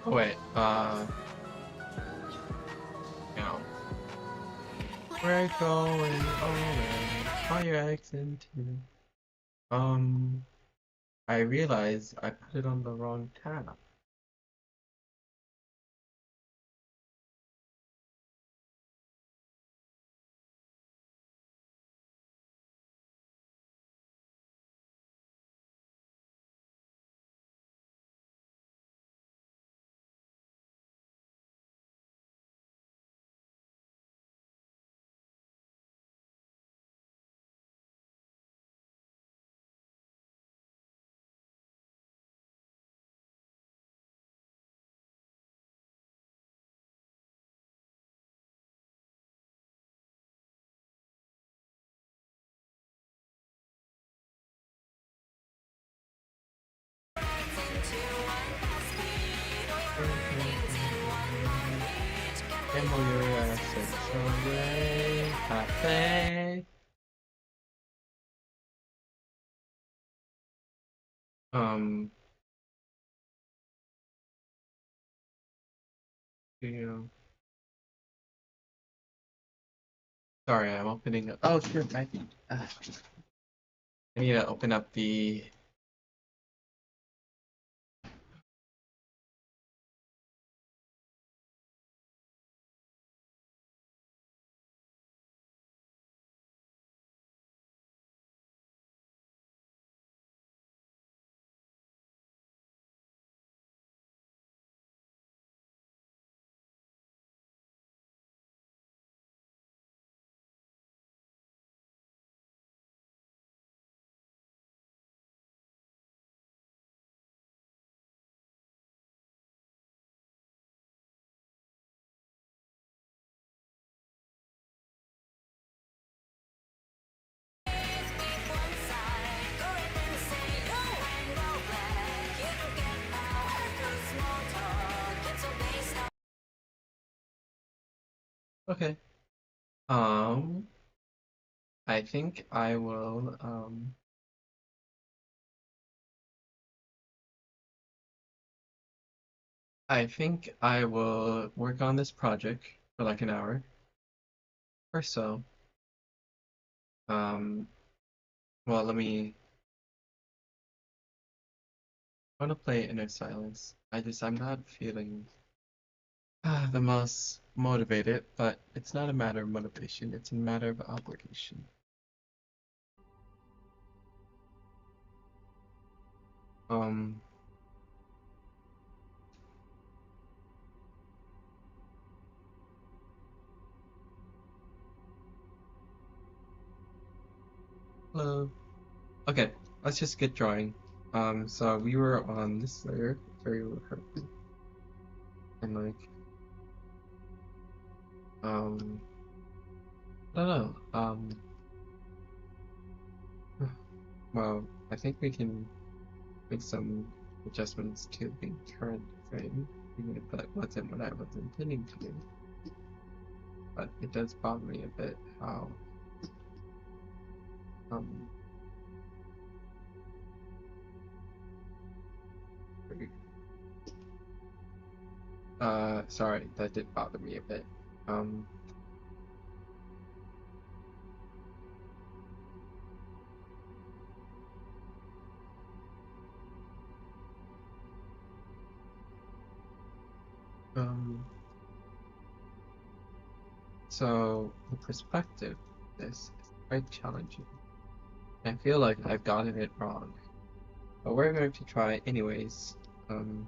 Oh wait, no. We're going over fire exit 2. Um, I realized I put it on the wrong tab. MOUSX Cafe. Um, you sorry, I'm opening up. Oh, sure, I need to open up the. Okay. Um, I think I will. I think I will work on this project for like an hour or so. Um, well, I want to play Inner Silence. I'm not feeling the most motivated, but it's not a matter of motivation, it's a matter of obligation. Um, Hello. Okay, let's just get drawing. So we were on this layer, very happy, and like, um, I don't know. Well, I think we can make some adjustments to the current frame, even if that wasn't what I was intending to do. But it does bother me a bit how, um, sorry, that did bother me a bit. Um, um, so the perspective of this is quite challenging. I feel like I've gotten it wrong, but we're going to try anyways. Um,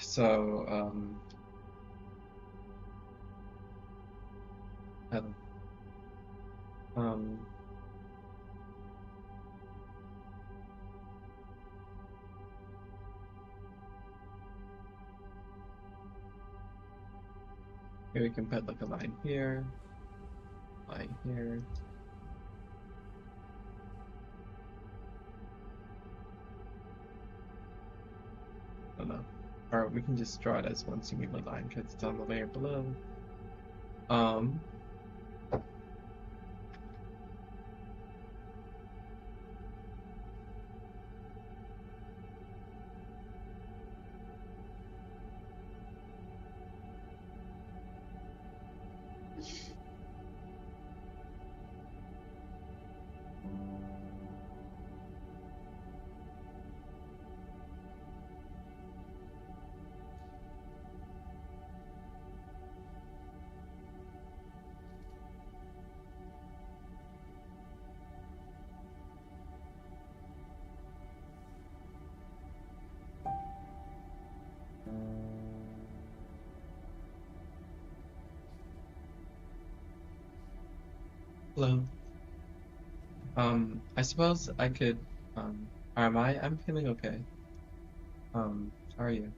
so, I don't- um, maybe we can put like a line here, line here. I don't know. Or we can just draw it as one singular line because it's on the layer below. Um, Hello. I suppose I could, am I? I'm feeling okay. How are you?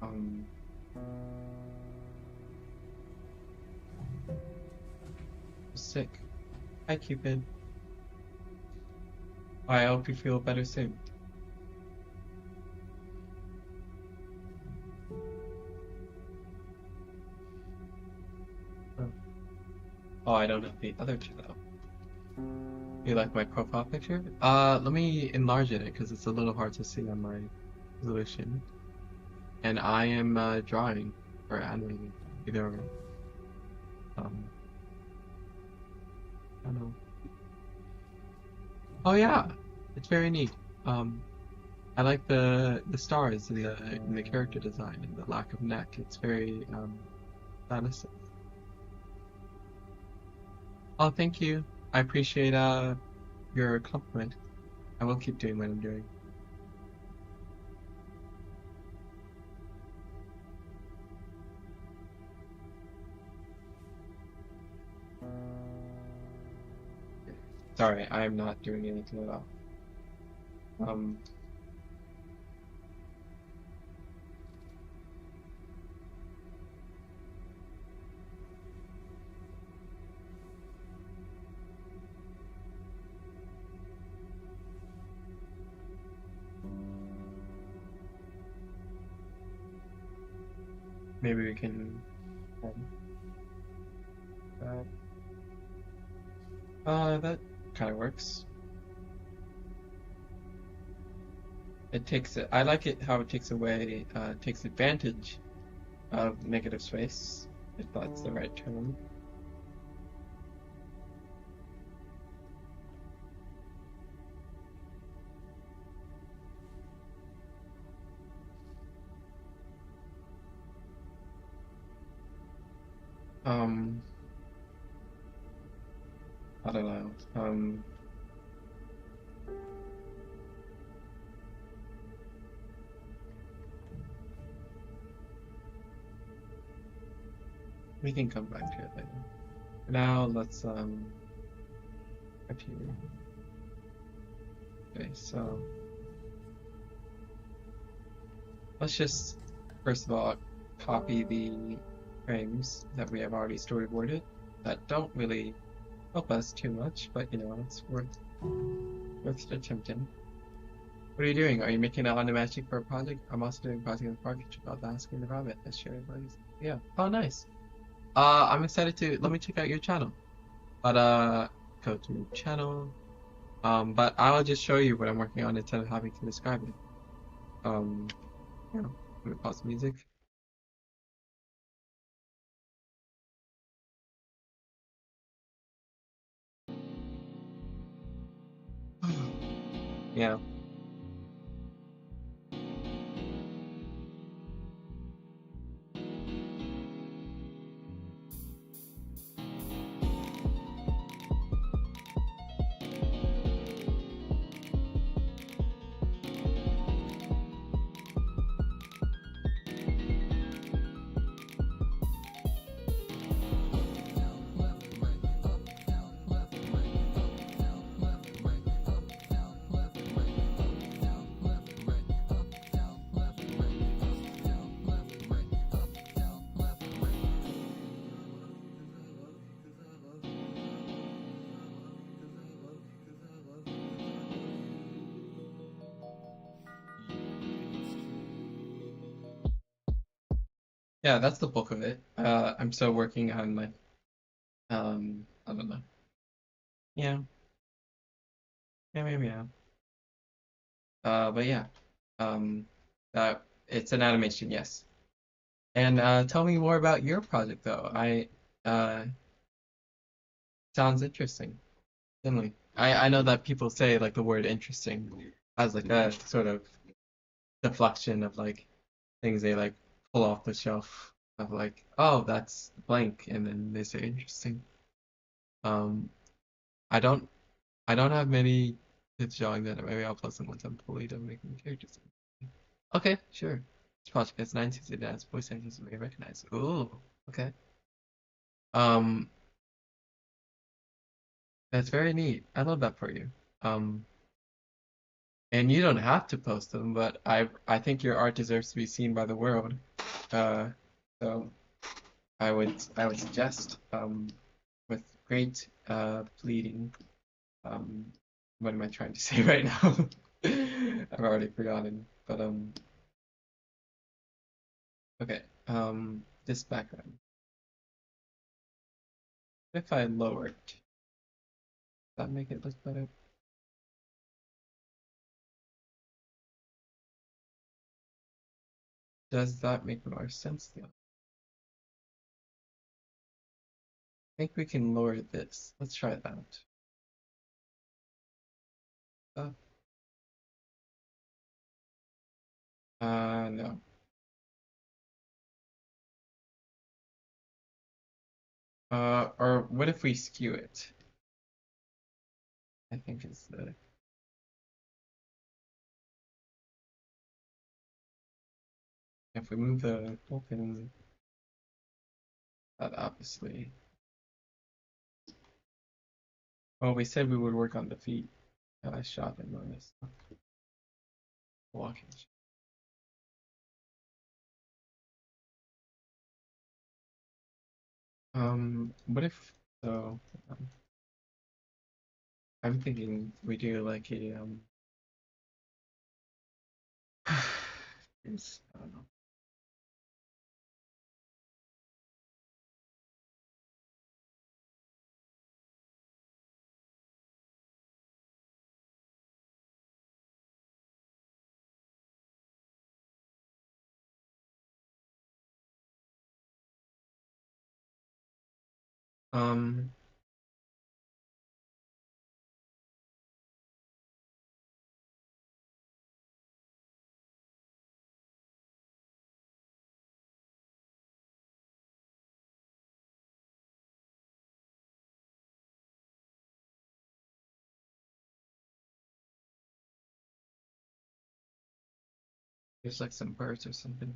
Um, sick. Hi, Cupid. I hope you feel better soon. Oh, oh, I don't have the other two though. You like my profile picture? Let me enlarge it because it's a little hard to see on my resolution. And I am drawing or animating, either or. Um, I don't know. Oh yeah, it's very neat. Um, I like the stars in the character design and the lack of neck. It's very stylistic. Oh, thank you. I appreciate your compliment. I will keep doing what I'm doing. Sorry, I'm not doing anything at all. Um, maybe we can. Um, that kind of works. It takes it. I like it how it takes away, takes advantage of negative space, if that's the right term. Um, I don't know. We can come back to it later. For now, let's continue. Okay, so let's just first of all copy the frames that we have already storyboarded that don't really help us too much, but you know, it's worth attempting. What are you doing? Are you making an automatic for a project? I'm also doing a project in the project about asking about it. Let's share advice. Yeah. Oh, nice. I'm excited to let me check out your channel. But go to channel. But I'll just show you what I'm working on instead of having to describe it. Um, yeah. Let me pause the music. Yeah. Yeah, that's the bulk of it. I'm still working on like I don't know. Yeah, yeah. But yeah, um, it's an animation, yes. And tell me more about your project, though. Uh, sounds interesting. Definitely. I know that people say like the word interesting as like a sort of deflection of like things they like pull off the shelf of like, oh, that's blank, and then they say interesting. Um, I don't I don't have many tips showing that. Maybe I'll post them once I'm fully done making characters. Okay, sure. Podcast 90s dance voice actors may recognize. Ooh, okay. Um, that's very neat. I love that for you. Um, and you don't have to post them, but I think your art deserves to be seen by the world. Uh, so I would suggest with great pleading. What am I trying to say right now? I've already forgotten. But okay. This background. If I lower it, does that make it look better? Does that make more sense though? I think we can lower this. Let's try that. Uh, no. Or what if we skew it? I think it's the if we move the open that obviously. Well, we said we would work on the feet. Shot and notice walking. What if so? Um, I'm thinking we do like a I don't know. Um, there's like some birds or something.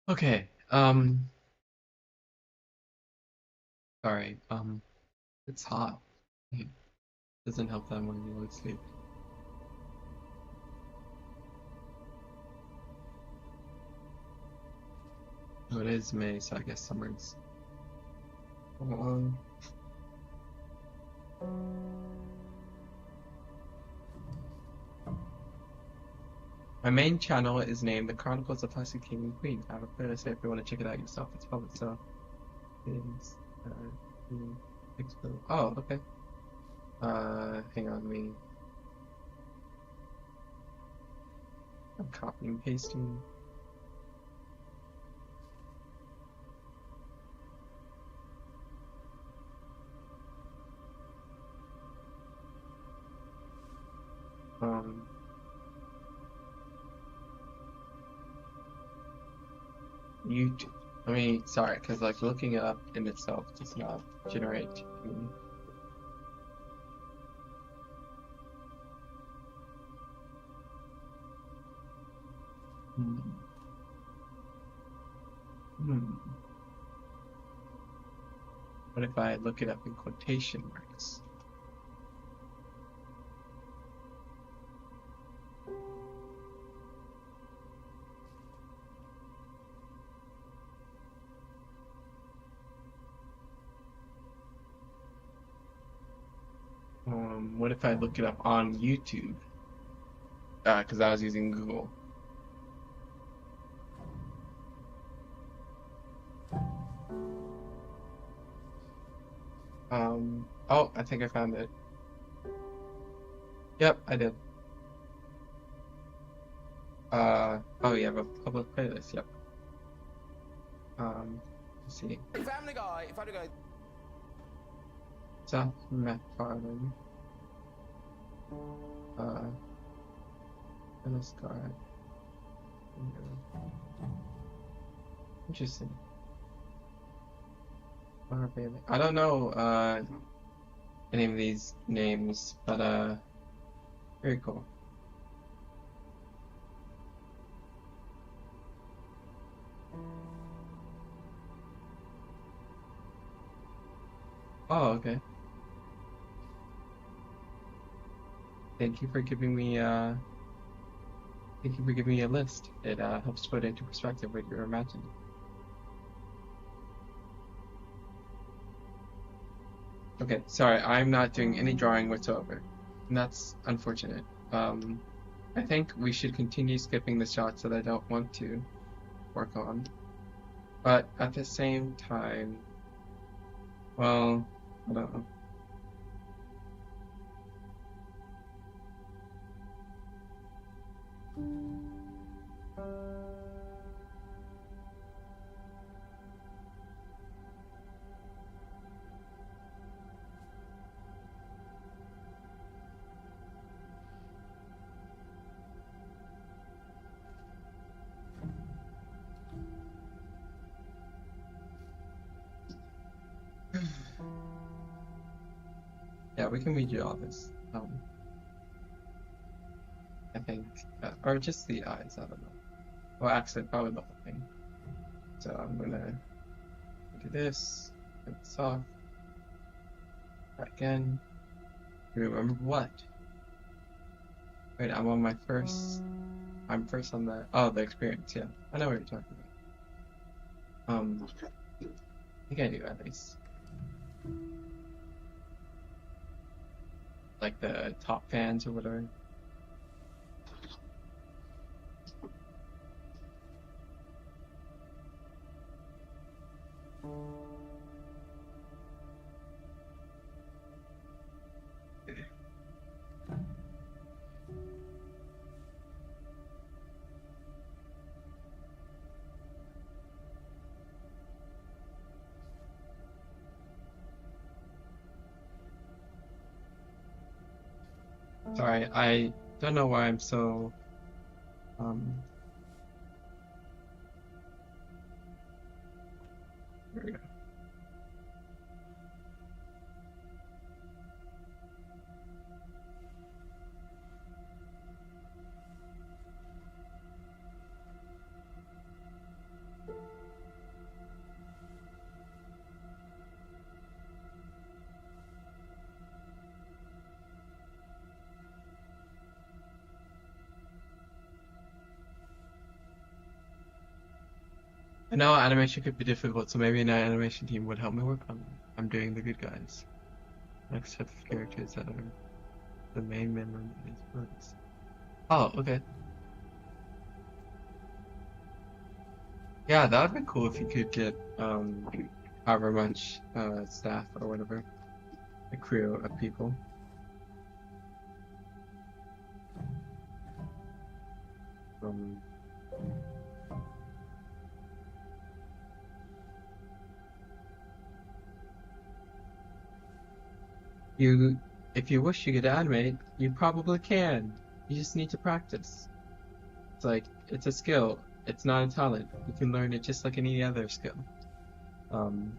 Okay. Sorry. It's hot. It doesn't help that when you sleep. Oh, it is May, so I guess summer's. Um, my main channel is named The Chronicles of Plastic King and Queen. I have a playlist if you want to check it out yourself. It's public, so it's oh, okay. Hang on, me. I'm copying pasting. Um, YouTube. I mean, sorry, because like looking it up in itself does not generate. Hmm. Hmm. What if I look it up in quotation marks? What if I look it up on YouTube? Because I was using Google. Um, Oh, I think I found it. Yep, I did. Oh, you have a public playlist. Yep. Let's see. Family Guy. Family Guy. Seth MacFarlane. Dennis Scott. Interesting. Laura Bailey. I don't know any of these names, but very cool. Oh, okay. Thank you for giving me thank you for giving me a list. It helps put into perspective what you're imagining. Okay, sorry, I'm not doing any drawing whatsoever. And that's unfortunate. I think we should continue skipping the shots that I don't want to work on. But at the same time, well, I don't know. Yeah, we can redo all this. I think, or just the eyes, I don't know. Well, actually, probably the whole thing. So I'm gonna do this, turn this off, try again. Remember what? Wait, I'm first on the experience, yeah. I know what you're talking about. I think I do at least. Like the top fans or whatever. Sorry, I don't know why I'm so um there we go. I know animation could be difficult, so maybe an animation team would help me work on it. I'm doing the good guys. Next set of characters that are the main member of these books. Oh, okay. Yeah, that would be cool if you could get however much staff or whatever, a crew of people. Um, you, if you wish you could animate, you probably can. You just need to practice. It's like it's a skill. It's not a talent. You can learn it just like any other skill. Um,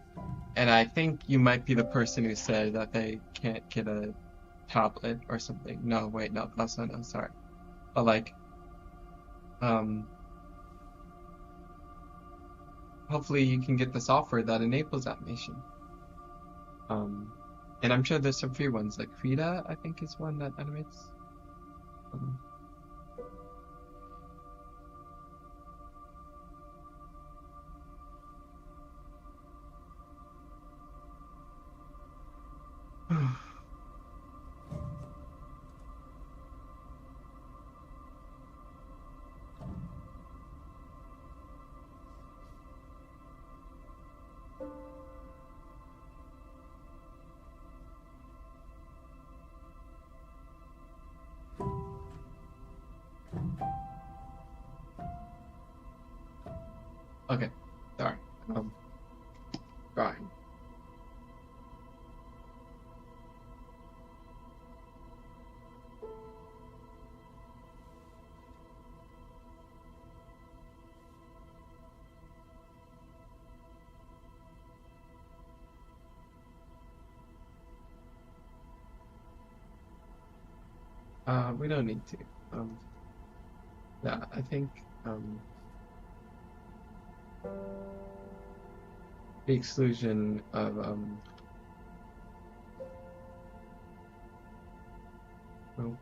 and I think you might be the person who said that they can't get a tablet or something. No, wait, no, that's not. I'm sorry. But like, um, hopefully you can get the software that enables animation. Um, and I'm sure there's some free ones, like Krita, I think is one that animates. Um, Okay, sorry. Um, drawing. We don't need to. Yeah, I think the exclusion of well,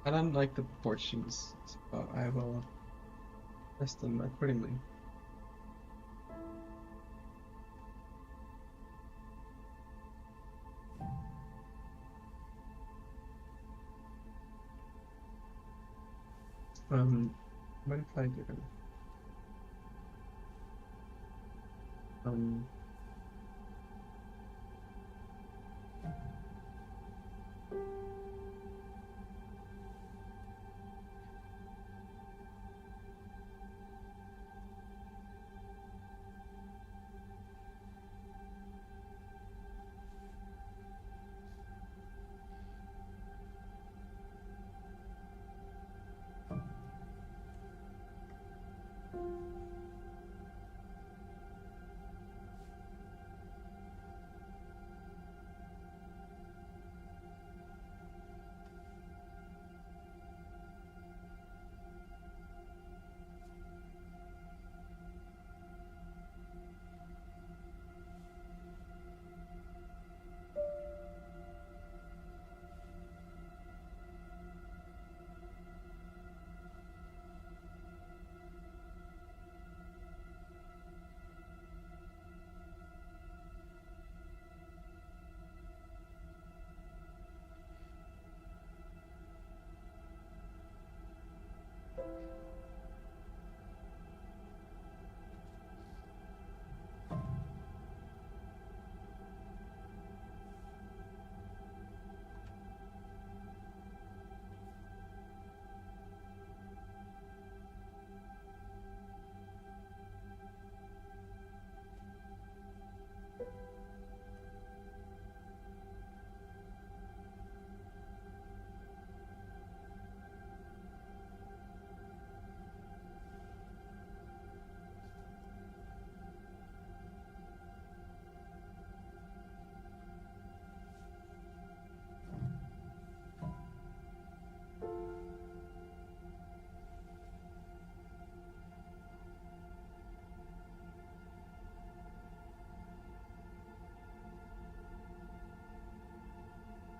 I don't like the proportions, so I will adjust them accordingly. What if I do? Um,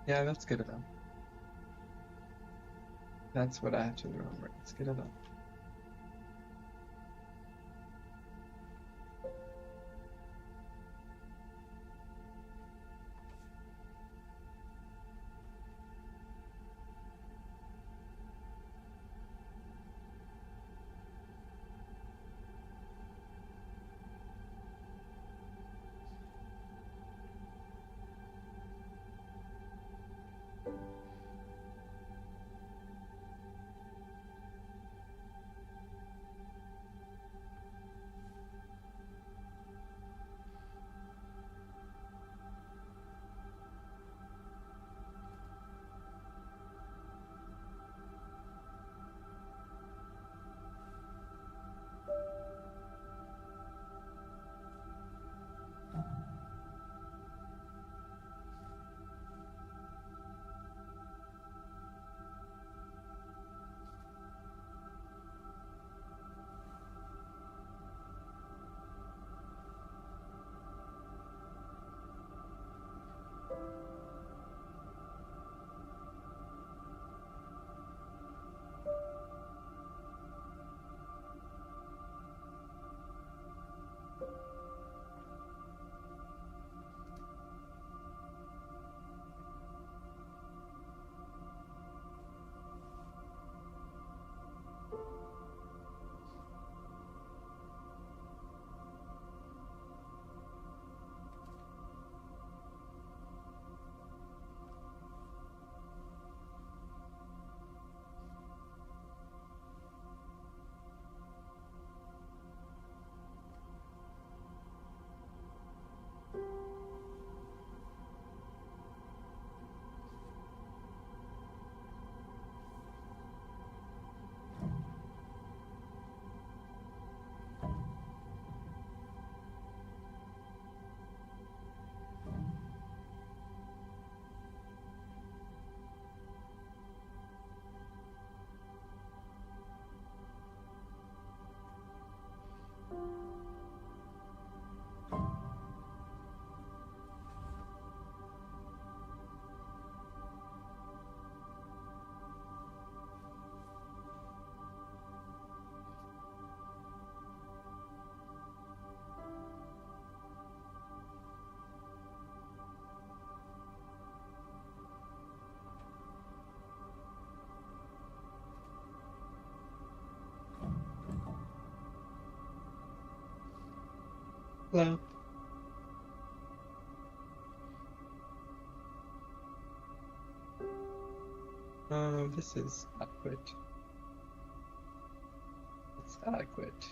Yeah, that's good enough. That's what I have to remember. It's good enough. Hello. This is adequate. It's adequate.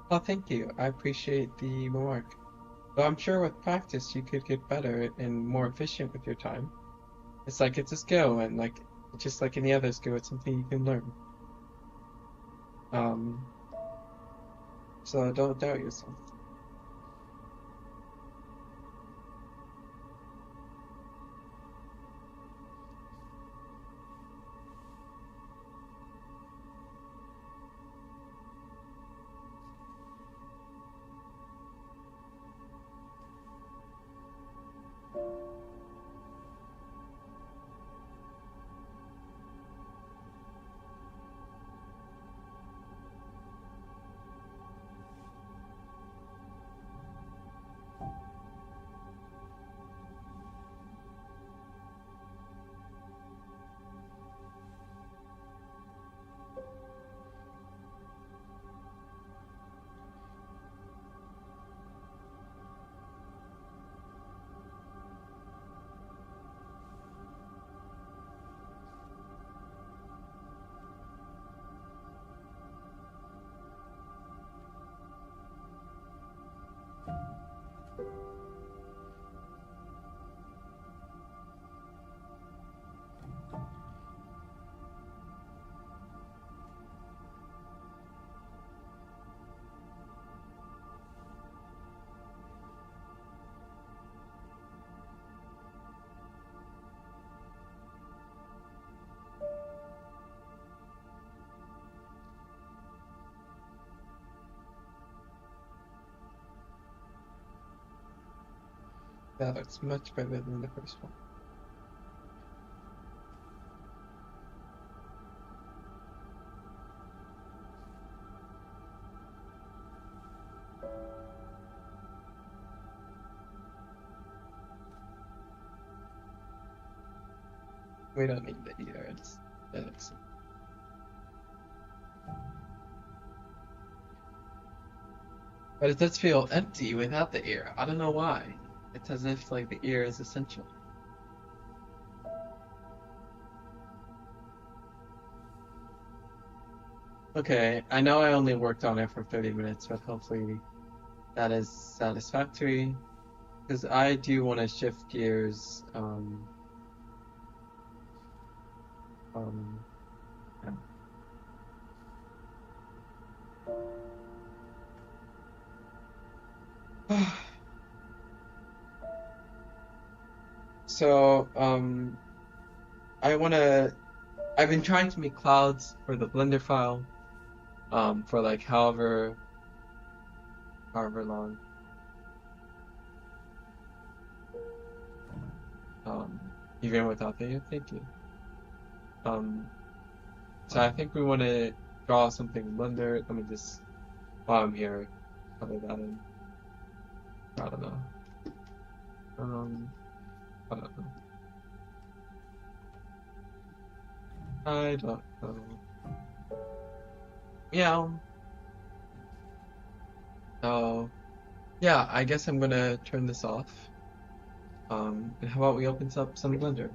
Well, thank you. I appreciate the remark. Though I'm sure with practice you could get better and more efficient with your time. It's like it's a skill, and like just like any other skill, it's something you can learn. Um, so don't doubt yourself. That looks much better than the first one. We don't need the ear. That looks. But it does feel empty without the ear. I don't know why. It's as if like the ear is essential. Okay, I know I only worked on it for 30 minutes, but hopefully that is satisfactory. Because I do want to shift gears. Um, so, I want to. I've been trying to make clouds for the Blender file, for like however long. Um, Even without the thank you. Um, so I think we want to draw something in Blender. Let me just, while I'm here, color that in. I don't know. Um, I don't know. I don't know. Yeah. Oh, yeah. I guess I'm gonna turn this off. And how about we open up some Blender?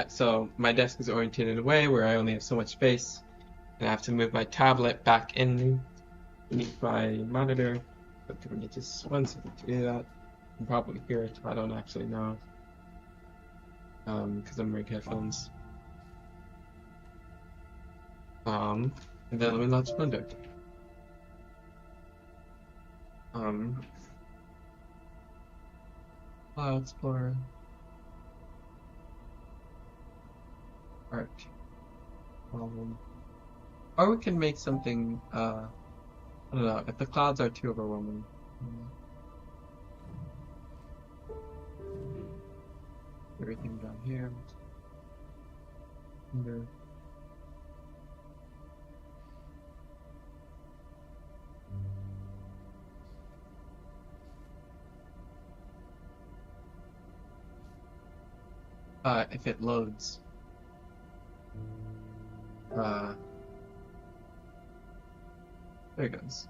So my desk is oriented in a way where I only have so much space, and I have to move my tablet back in beneath my monitor. But give me just 1 second to do that. You can probably hear it. I don't actually know, because I'm wearing headphones. And then let me launch Blender. Um, File Explorer, Art. Or we can make something. I don't know if the clouds are too overwhelming. Everything down here. Blender. If it loads. There it goes.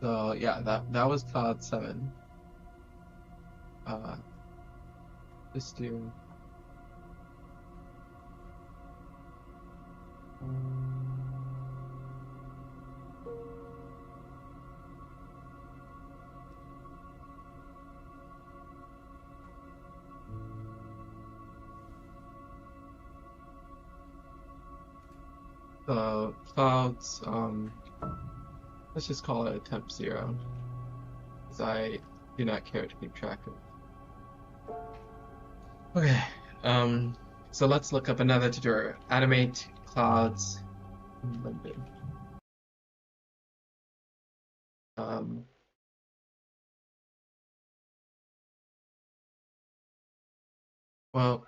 So yeah, that was cloud 7. Just do. The clouds, let's just call it a temp 0, because I do not care to keep track of. Okay, so let's look up another tutorial. Animate clouds in Blender. Um, well,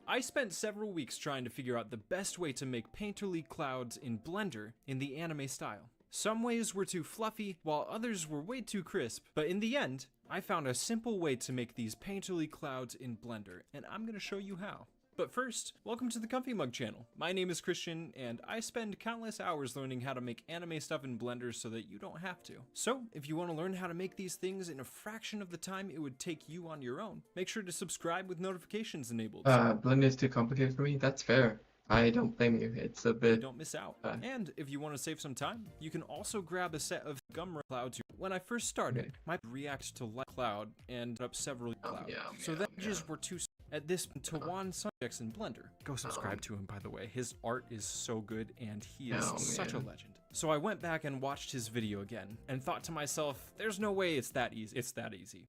I spent several weeks trying to figure out the best way to make painterly clouds in Blender in the anime style. Some ways were too fluffy, while others were way too crisp, but in the end, I found a simple way to make these painterly clouds in Blender, and I'm gonna show you how. But first, welcome to the Comfy Mug channel. My name is Christian, and I spend countless hours learning how to make anime stuff in Blender so that you don't have to. So, if you want to learn how to make these things in a fraction of the time it would take you on your own, make sure to subscribe with notifications enabled. Blender is too complicated for me. That's fair. I don't blame you. It's a bit. You don't miss out. And if you want to save some time, you can also grab a set of gum clouds. When I first started, my react to light cloud and up several clouds. So the edges were too. At this Tawan subjects in Blender. Go subscribe to him, by the way. His art is so good and he is such a legend. So I went back and watched his video again and thought to myself, there's no way it's that easy.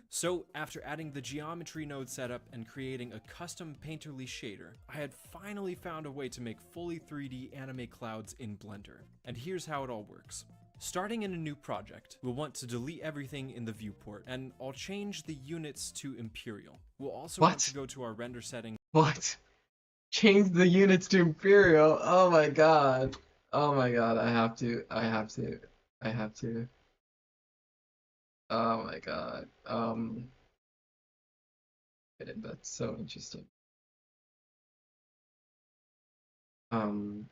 So after adding the geometry node setup and creating a custom painterly shader, I had finally found a way to make fully 3D anime clouds in Blender. And here's how it all works. Starting in a new project, we'll want to delete everything in the viewport, and I'll change the units to Imperial. We'll also want to What? go to our render setting. What? Change the units to Imperial. Oh my god. Oh my god. I have to. I have to. I have to. Oh my god. That's so interesting. Um,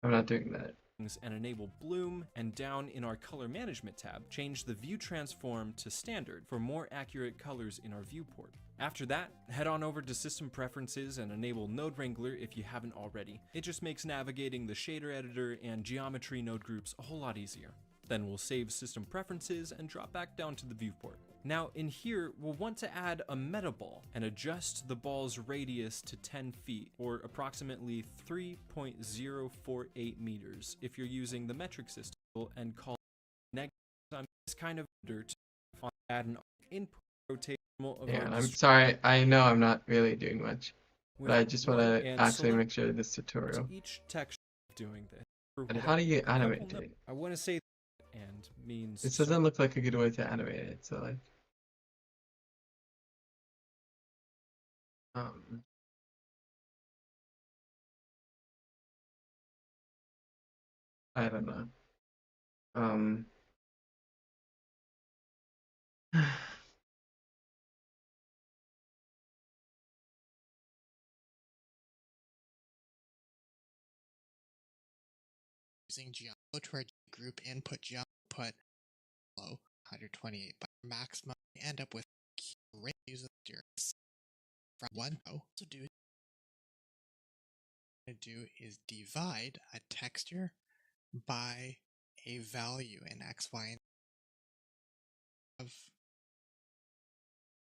I'm not doing that. And enable bloom, and down in our color management tab, change the view transform to standard for more accurate colors in our viewport. After that, head on over to system preferences and enable node wrangler if you haven't already. It just makes navigating the shader editor and geometry node groups a whole lot easier. Then we'll save system preferences and drop back down to the viewport. Now in here, we'll want to add a meta ball and adjust the ball's radius to 10 feet, or approximately 3.048 meters if you're using the metric system, and call negative on this kind of dirt to add an input rotational of Yeah, our I'm sorry. I know I'm not really doing much, but with I just want 1 to and actually select make sure this tutorial. each texture doing this. For And how do you animate it? I want to say and means This so. doesn't look like a good way to animate it. So like, um, I don't know. Um, Using Go to our group input put low 128, but maximum we end up with use of from 1 to do is divide a texture by a value in x, y, and of.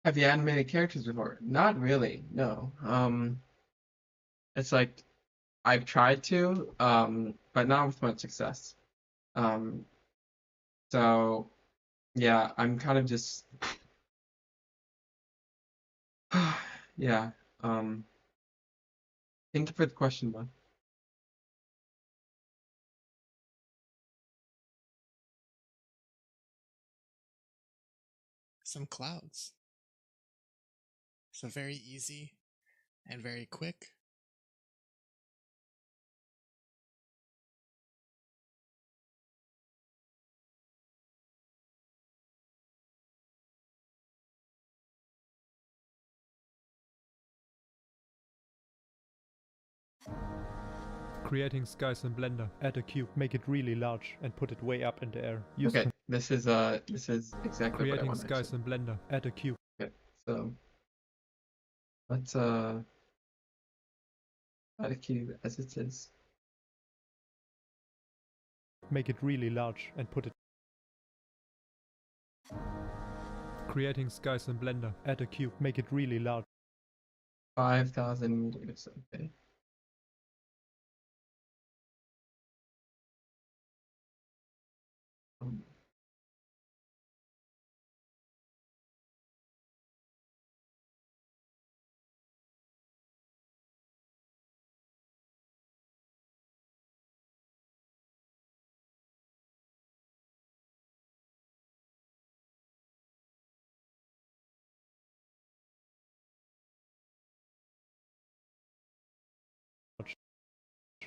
have you animated characters before? Not really. No. It's like I've tried to, but not with much success. Um, so yeah, I'm kind of just, yeah. Um, Thank you for the question, though. Some clouds. So very easy and very quick. Creating skies in Blender. Add a cube, make it really large, and put it way up in the air. Use Okay, this is exactly what I creating want skies actually. in Blender. Add a cube. Okay, so let's add a cube as it is. Make it really large and put it. Creating skies in Blender. Add a cube, make it really large. 5,000 meters. Okay.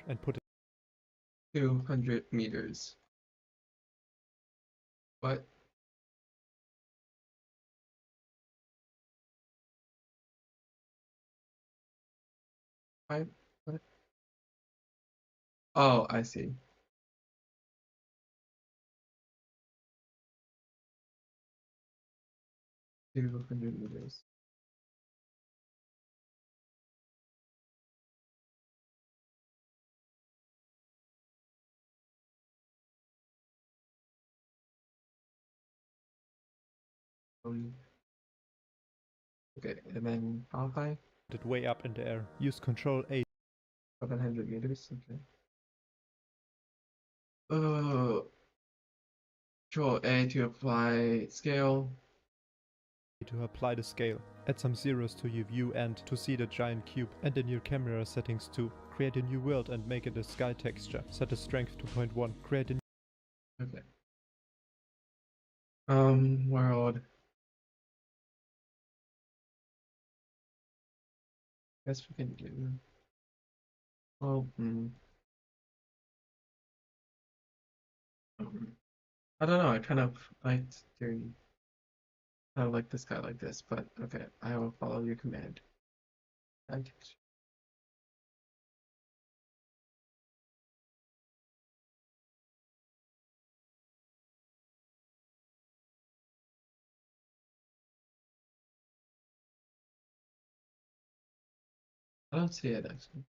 And put it. 200 meters. What? What? Oh, I see. Two hundred meters. Okay, and then how high? Put it way up in the air. Use Control A. 700 meters. Okay. Control A to apply scale. To apply the scale, add some zeros to your view and to see the giant cube, and in your camera settings too. Create a new world and make it a sky texture. Set the strength to 0.1. Create a Okay. World. Guess we can do. Well, I don't know. I kind of liked doing. I like this guy like this, but okay. I will follow your command. I don't see it actually.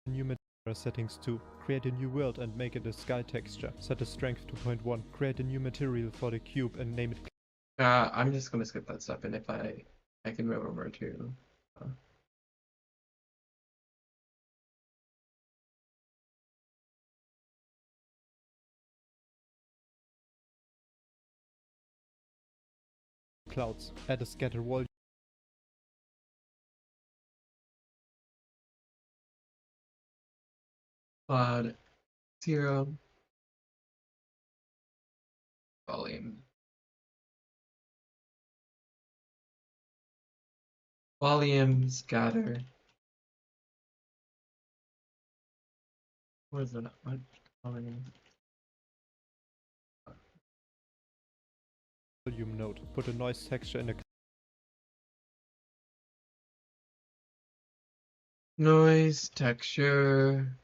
new material settings too. Create a new world and make it a sky texture. Set the strength to 0.1. Create a new material for the cube and name it I'm just gonna skip that step, and if I can move over to. clouds. Add a scatter volume. Cloud 0 volume scatter. What is it? What volume? Volume node. Put a noise texture in a Noise texture.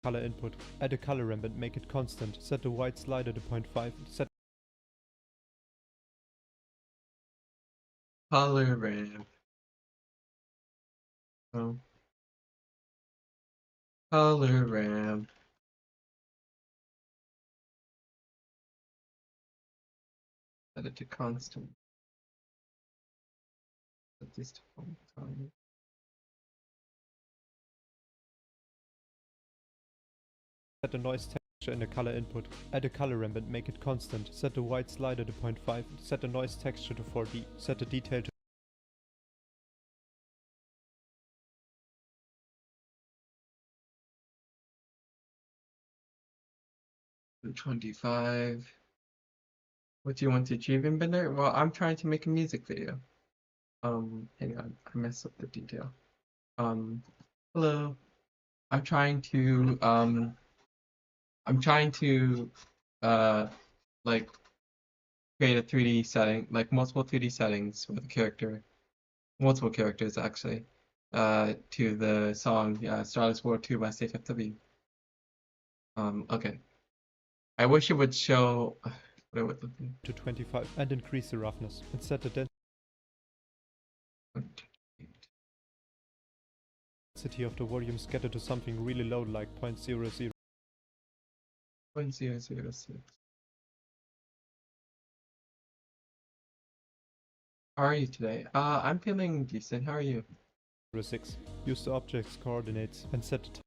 color input. Add a color ramp and make it constant. Set the white slider to 0.5. Set Color ramp. Oh. Color ramp. Set it to constant. Set this to full time. Set a noise texture in a color input. Add a color ramp and make it constant. Set the white slider to 0.5. Set a noise texture to 4D. Set the detail to 25. What do you want to achieve in Blender? Well, I'm trying to make a music video. Hang on, I messed up the detail. Hello. I'm trying to like create a 3D setting, like multiple 3D settings with a character, multiple characters actually, to the song Starless War 2 by SafeFW. Okay. I wish it would show what it would look like. to 25 and increase the roughness. And set the density of the volume scatter to something really low like 0.00. 0.006. How are you today? I'm feeling decent. How are you? 6. Use the object's coordinates and set the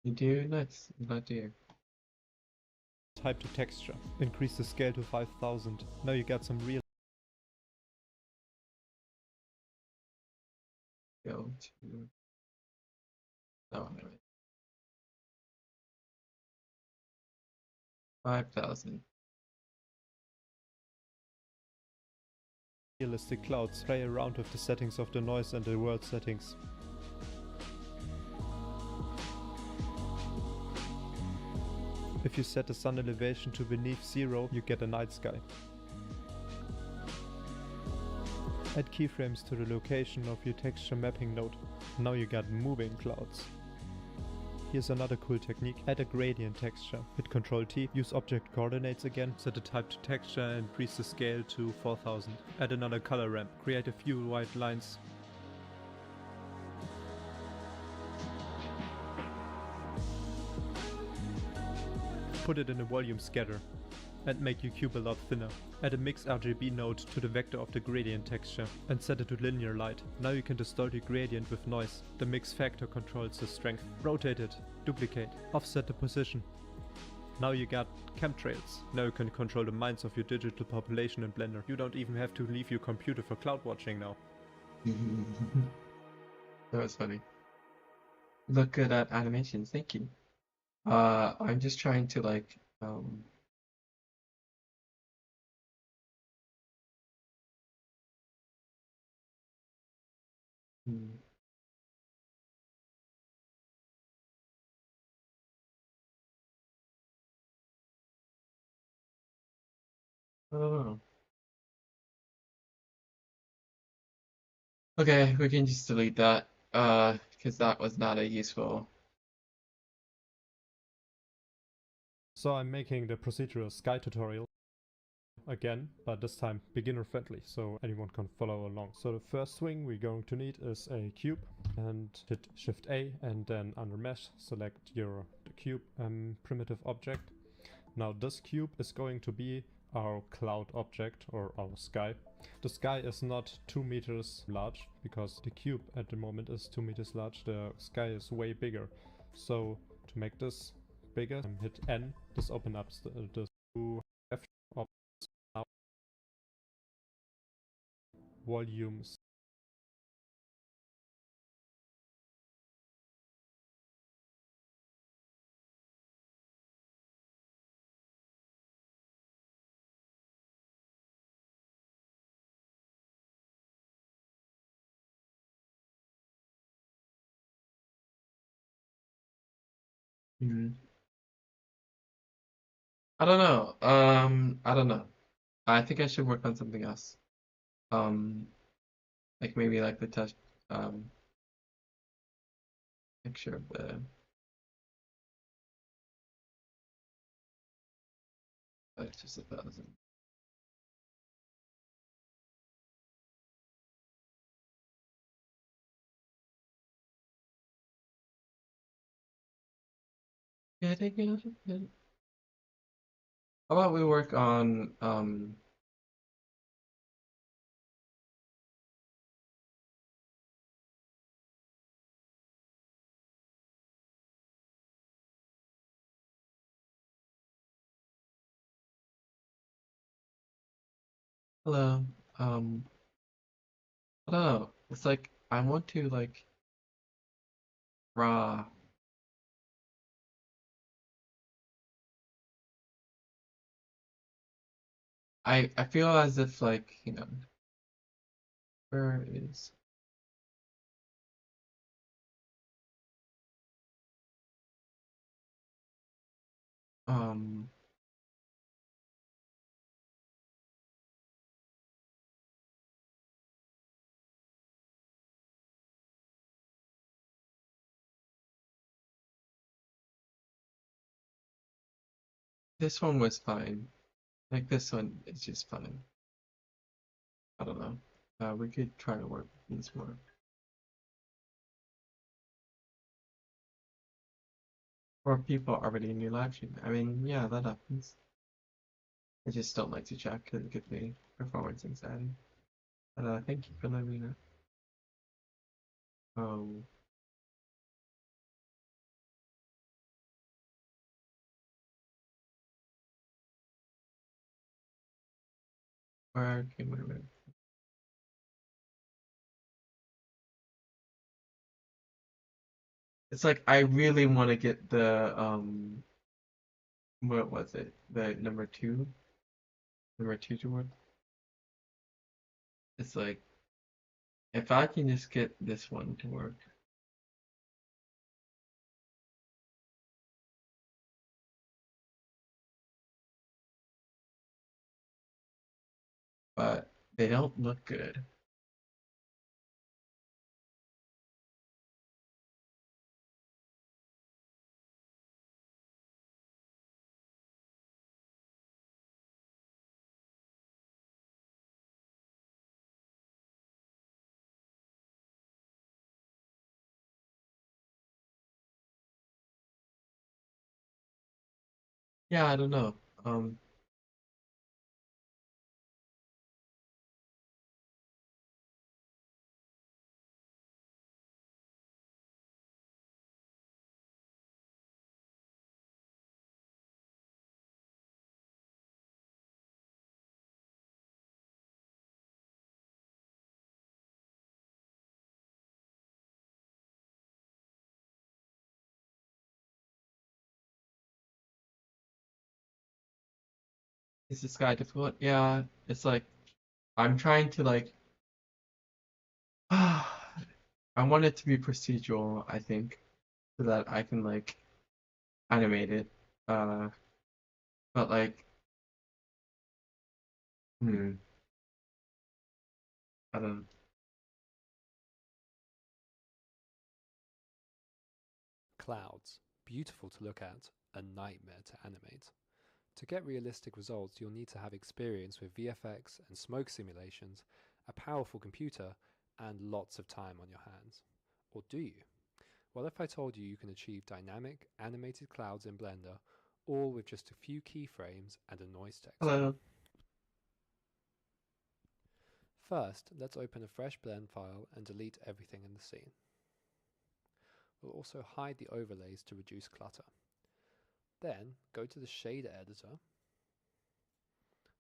You do? Nice. I'm glad to hear. type to texture. Increase the scale to 5000. Now you get some real Go to. Oh, no, wait. 5,000. realistic clouds. Play around with the settings of the noise and the world settings. If you set the sun elevation to beneath 0, you get a night sky. Add keyframes to the location of your texture mapping node. Now you got moving clouds. Here's another cool technique. Add a gradient texture. Hit Ctrl T, use object coordinates again, set the type to texture and increase the scale to 4000. Add another color ramp. Create a few white lines. Put it in a volume scatter and make your cube a lot thinner. Add a mix RGB node to the vector of the gradient texture and set it to linear light. Now you can distort your gradient with noise. The mix factor controls the strength. Rotate it, duplicate, offset the position. Now you got chemtrails. Now you can control the minds of your digital population in Blender. You don't even have to leave your computer for cloud watching now. That was funny. Look good at animations, thank you. I'm just trying to like hmm. Oh. Okay, we can just delete that, because that was not a useful. So I'm making the procedural sky tutorial again, but this time beginner friendly, so anyone can follow along. So the first thing we're going to need is a cube, and hit Shift A, and then under mesh select the cube primitive object. Now this cube is going to be our cloud object or our sky. The sky is not 2 meters large because the cube at the moment is 2 meters large. The sky is way bigger. So to make this bigger, hit N. This opens up the two options now. Volumes. I don't know. I don't know. I think I should work on something else. Like maybe like the touch picture of the just 1,000. Getting out of bed. How about we work on hello. I don't know. It's like I want to like draw. I feel as if like, where is um this one was fine. Like this one is just fine. I don't know. We could try to work with these more. Or people already in your live stream. I mean, yeah, that happens. I just don't like to chat because it gives me performance anxiety. But thank you for letting me know. Um, where can we live? It's like I really want to get the what was it? The number two to work. It's like if I can just get this one to work. They don't look good. Yeah, I don't know. Is this guy difficult? Yeah, it's like I'm trying to like I want it to be procedural, I think, so that I can like animate it. Uh, but like, hmm, I don't. Clouds, beautiful to look at, a nightmare to animate. To get realistic results, you'll need to have experience with VFX and smoke simulations, a powerful computer, and lots of time on your hands. Or do you? Well, if I told you you can achieve dynamic, animated clouds in Blender, all with just a few keyframes and a noise texture. Hello. First, let's open a fresh blend file and delete everything in the scene. We'll also hide the overlays to reduce clutter. Then, go to the shader editor,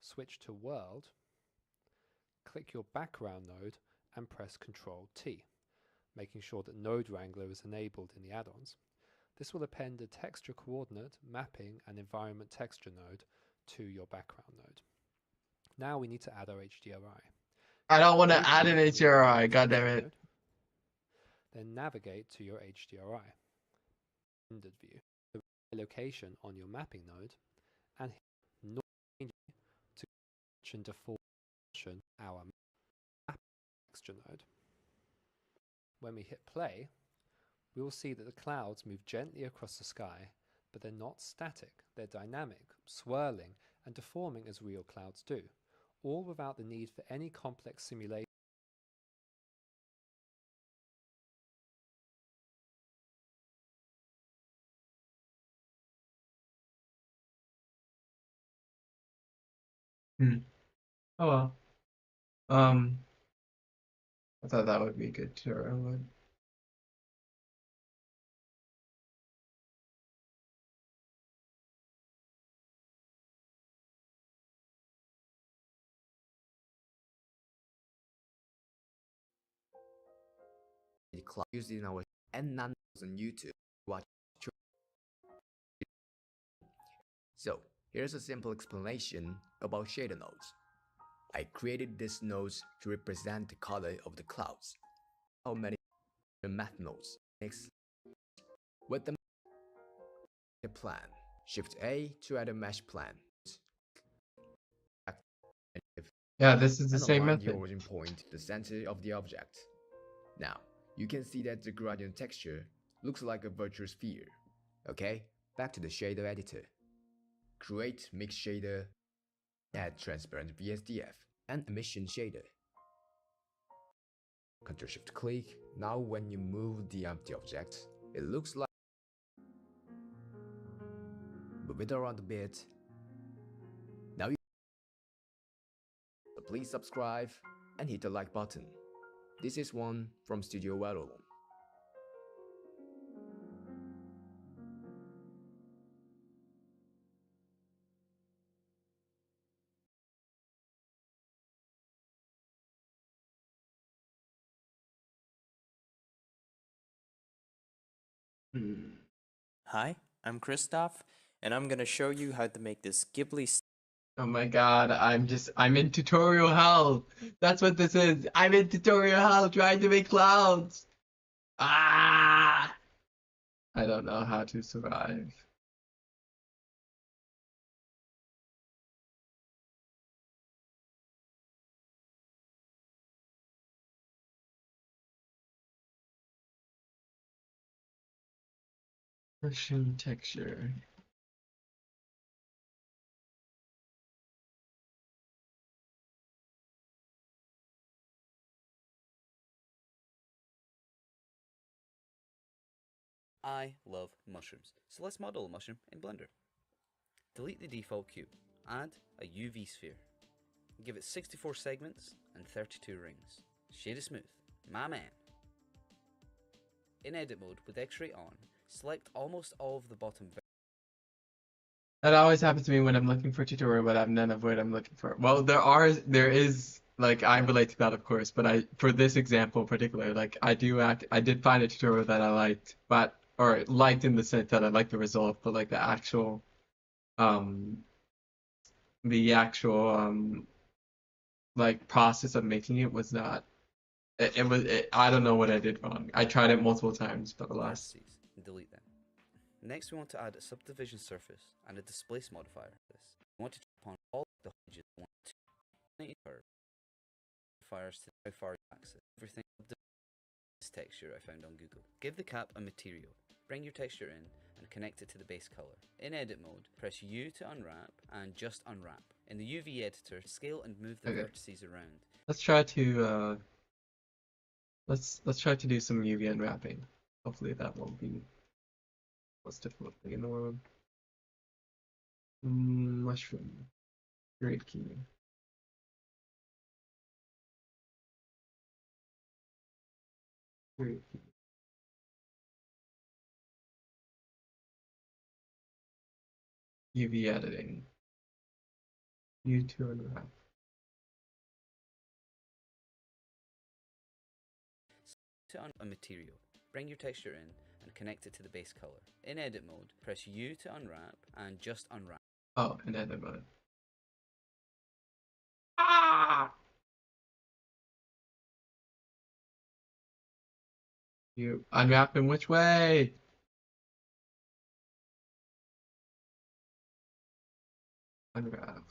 switch to World, click your background node and press Ctrl T, making sure that Node Wrangler is enabled in the add-ons. This will append a texture coordinate, mapping and environment texture node to your background node. Now we need to add our HDRI. I don't want to Open add an your HDRI, texture goddammit. node, then navigate to your HDRI rendered view, the location on your mapping node, and hit Change to and default our map texture node. When we hit play, we will see that the clouds move gently across the sky, but they're not static. They're dynamic, swirling, and deforming as real clouds do, all without the need for any complex simulation. Hmm. Oh well. I thought that would be good too. Used in our and none on YouTube. Watch. So here's a simple explanation about shader nodes. I created these nodes to represent the color of the clouds. How many math nodes? Next, with the plan, Shift A to add a mesh plan. Yeah, this is the And same align the method. origin point to the center of the object. Now, you can see that the gradient texture looks like a virtual sphere. Okay, back to the shader editor. Create mix shader, add transparent VSDF, and emission shader. Ctrl Shift click. Now when you move the empty object, it looks like move it around a bit. Now so please subscribe and hit the like button. This is one from Studio Valorant. Hi, I'm Christoph, and I'm gonna show you how to make this Ghibli. Oh my god, I'm in tutorial hell. That's what this is. I'm in tutorial hell trying to make clouds. Ah! I don't know how to survive. Mushroom texture. I love mushrooms, so let's model a mushroom in Blender. Delete the default cube, add a UV sphere. Give it 64 segments and 32 rings. Shade it smooth, my man. In edit mode with X-ray on, select almost all of the bottom. That always happens to me when I'm looking for a tutorial, but I have none of what I'm looking for. Well, there is, like, I relate to that, of course, but for this example in particular, like, I did find a tutorial that I liked, or liked in the sense that I liked the result, but like um, the actual, like, process of making it was not, I don't know what I did wrong. I tried it multiple times, but alas. Vertices and delete them. Next, we want to add a subdivision surface and a displace modifier. We want to check upon all the edges we want to 90 curve modifiers to how far you access everything. This texture I found on Google. Give the cap a material. Bring your texture in and connect it to the base color. In edit mode, press U to unwrap and just unwrap. In the UV editor, scale and move the vertices around. Let's try to let's try to do some UV unwrapping. Hopefully that won't be the most difficult thing in the world. Mushroom. Great key. Great key. UV editing. U2 unwrap. To a material, bring your texture in and connect it to the base color. In edit mode, press U to unwrap and just unwrap. Oh, in edit mode. Ah! You unwrap in which way? Unwrap.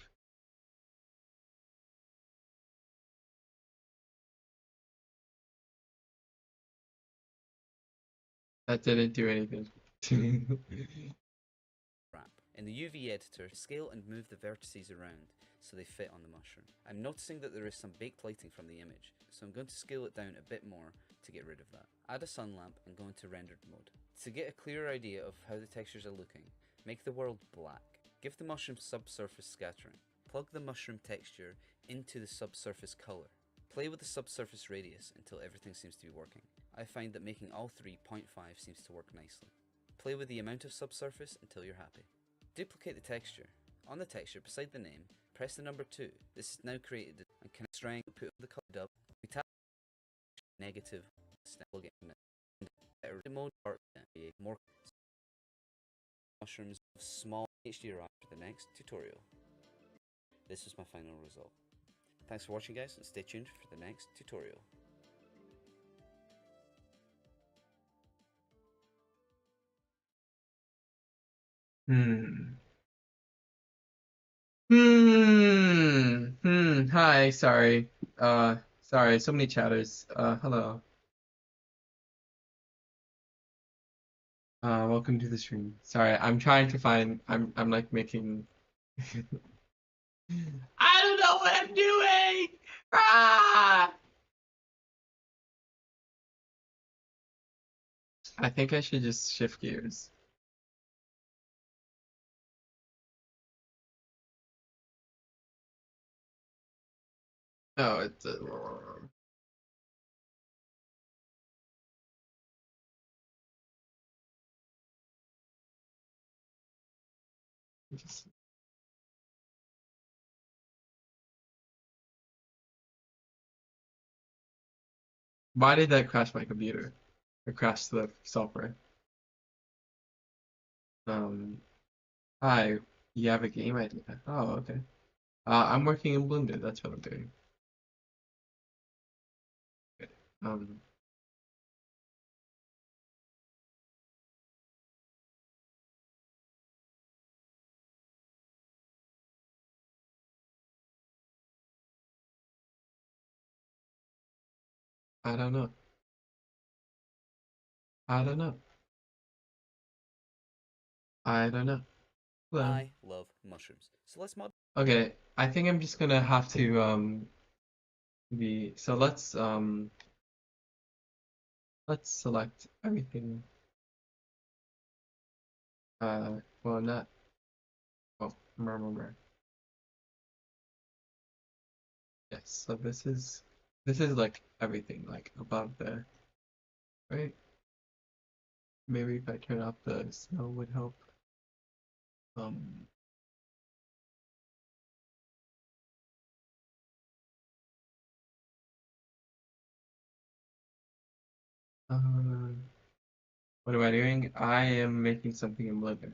That didn't do anything. Wrap. In the UV editor, scale and move the vertices around so they fit on the mushroom. I'm noticing that there is some baked lighting from the image, so I'm going to scale it down a bit more to get rid of that. Add a sun lamp and go into rendered mode. To get a clearer idea of how the textures are looking, make the world black. Give the mushroom subsurface scattering. Plug the mushroom texture into the subsurface color. Play with the subsurface radius until everything seems to be working. I find that making all three 0.5 seems to work nicely. Play with the amount of subsurface until you're happy. Duplicate the texture. On the texture, beside the name, press the number 2. This is now created and can strang put the color up. We tap negative we'll get better mode art more mushrooms of small HDRI for the next tutorial. This was my final result. Thanks for watching, guys, and stay tuned for the next tutorial. Hi, sorry. Sorry, so many chatters. Hello. Welcome to the stream. Sorry, I'm trying to find, I'm like making, I don't know what I'm doing! Ah! I think I should just shift gears. Oh, it's a... Why did that crash my computer? Or crash the software? Hi, you have a game idea? Oh, okay. I'm working in Blender, that's what I'm doing. Um, I don't know. I don't know. I don't know. Well, I love mushrooms. So let's mod. okay, I think I'm just gonna have to be so let's select everything. Well, not oh remember. Yes, so this is like everything like above the right. Maybe if I turn off the snow would help. Um, uh, what am I doing? I am making something in Blender.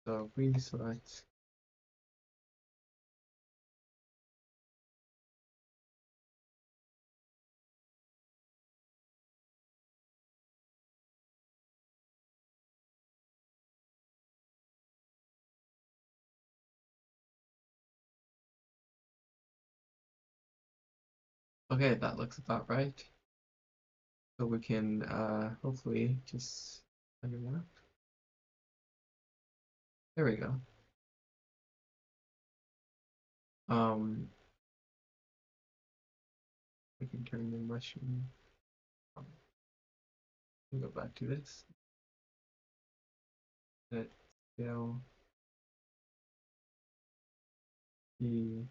So we select. Okay, that looks about right. So we can hopefully just turn it up. There we go. Um, we can turn the mushroom. Go back to this. That scale the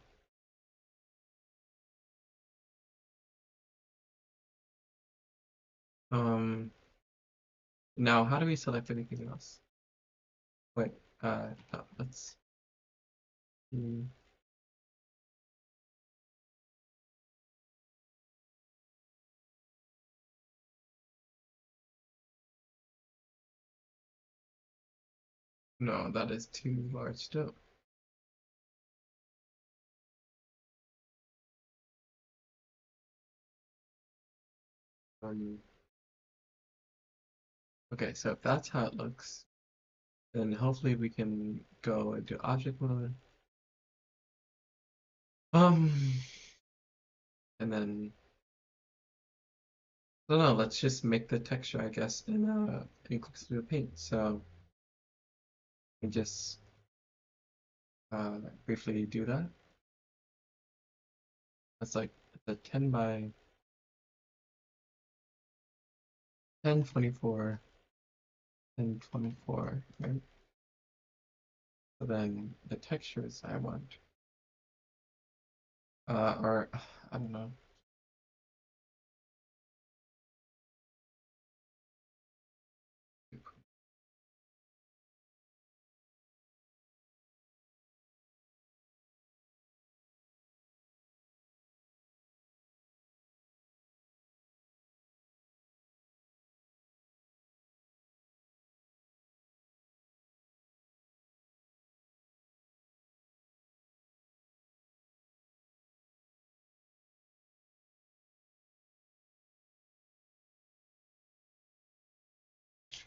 now how do we select anything else? Wait, no, let's see. No, that is too large still. Um, okay, so if that's how it looks, then hopefully we can go into object mode. Um, and then I don't know, let's just make the texture, I guess, in Click Studio Paint. So we just briefly do that. That's like the 10 by 1024 and 24, right? So then the textures I want are I don't know.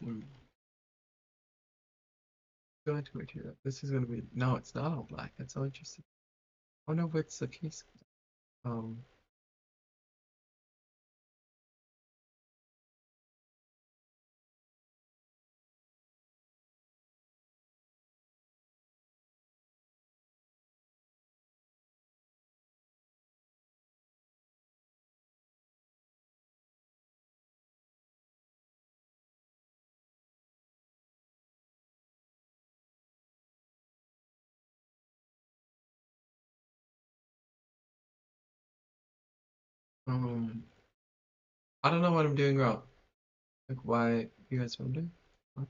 Hmm. Go into it here. This is gonna be no, it's not all black. That's so interesting. I wonder what's the case. Um, um, I don't know what I'm doing wrong. Like why you guys wonder? What?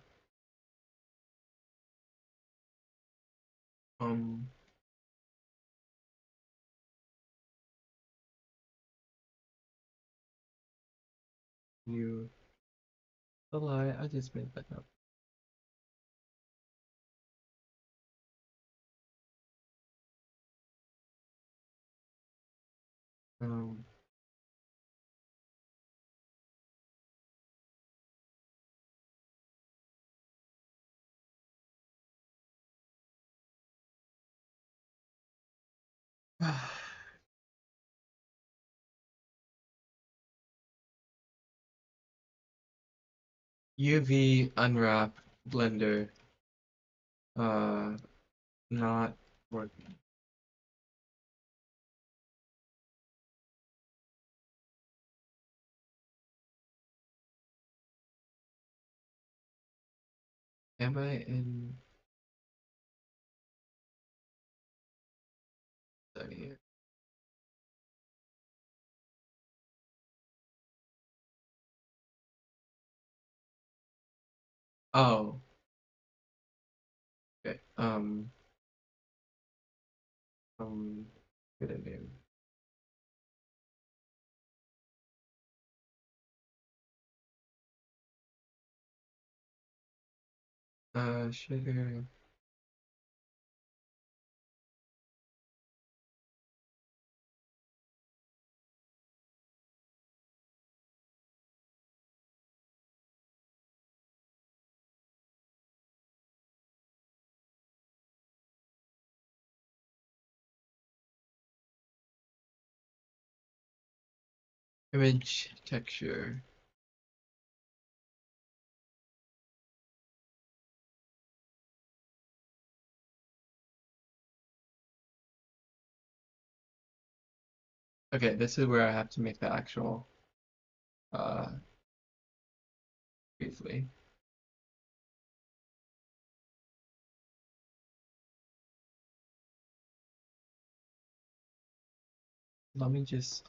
Um, you a lie. I just made that up. Um, UV unwrap blender not working. Am I in study? Oh, okay. Good name. Sugar. Image texture. Okay, this is where I have to make the actual briefly. Let me just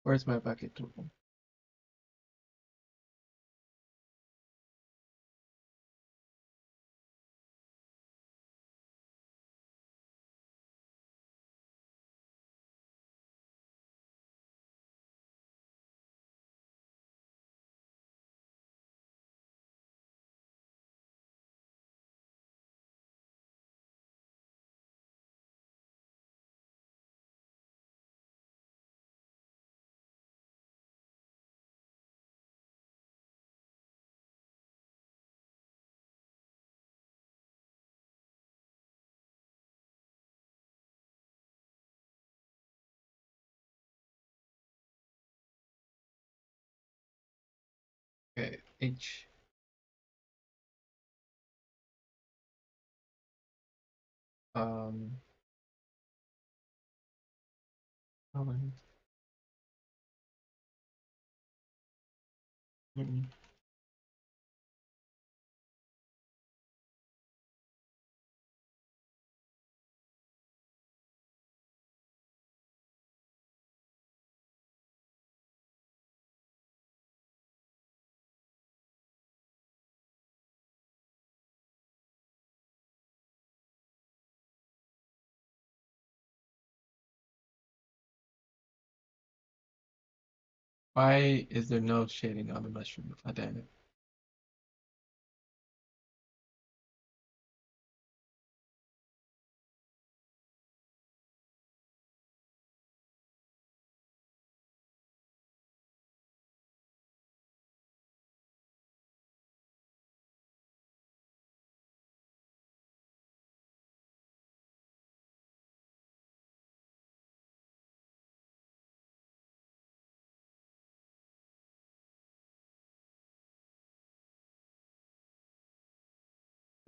where's my bucket tool? Okay, H. Um, color. Why is there no shading on the mushroom? Oh, damn it.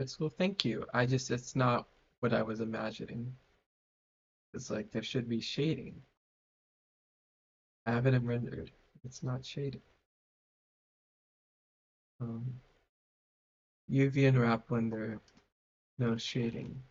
That's cool, thank you. It's not what I was imagining. It's like there should be shading. I have it in rendered. It's not shaded. Um, UV and wrap blender, no shading.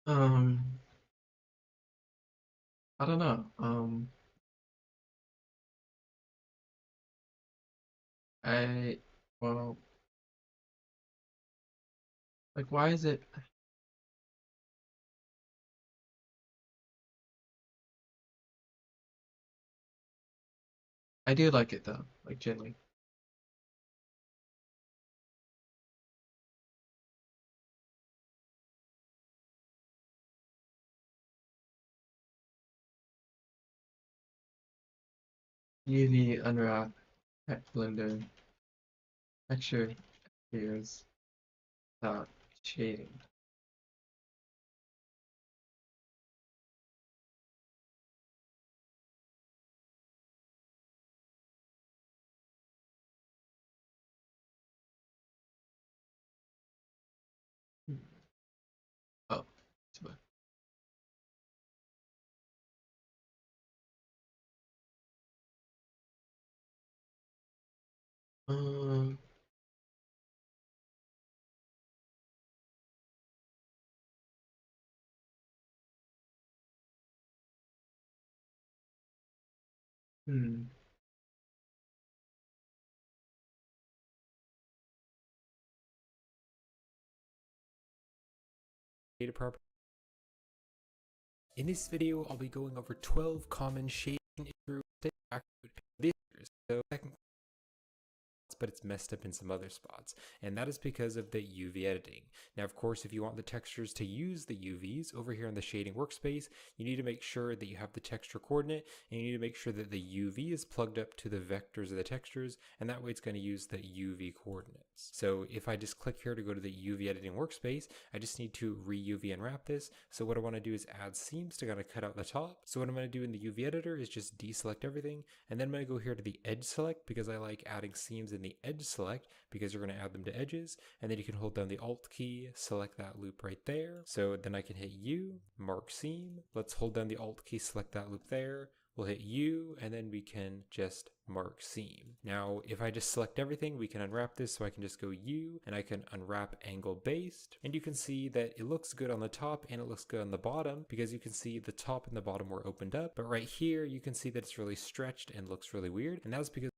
Um, I don't know. I well, like why is it? I do like it though, like generally. UV unwrap, blender, texture, layers, shading. Oh, coba. Um, hmm. In this video, I'll be going over 12 common shading issues that so but it's messed up in some other spots, and that is because of the UV editing. Now, of course, if you want the textures to use the UVs over here in the shading workspace, you need to make sure that you have the texture coordinate, and you need to make sure that the UV is plugged up to the vectors of the textures, and that way it's going to use the UV coordinates. So if I just click here to go to the UV editing workspace, I just need to re-UV unwrap this. So what I want to do is add seams to kind of cut out the top. So what I'm going to do in the UV editor is just deselect everything, and then I'm going to go here to the edge select because I like adding seams in the edge select because you're going to add them to edges, and then you can hold down the Alt key, select that loop right there. So then I can hit U, mark seam. Let's hold down the Alt key, select that loop there. We'll hit U, and then we can just mark seam. Now, if I just select everything, we can unwrap this, so I can just go U, and I can unwrap angle based, and you can see that it looks good on the top, and it looks good on the bottom, because you can see the top and the bottom were opened up, but right here, you can see that it's really stretched and looks really weird, and that's because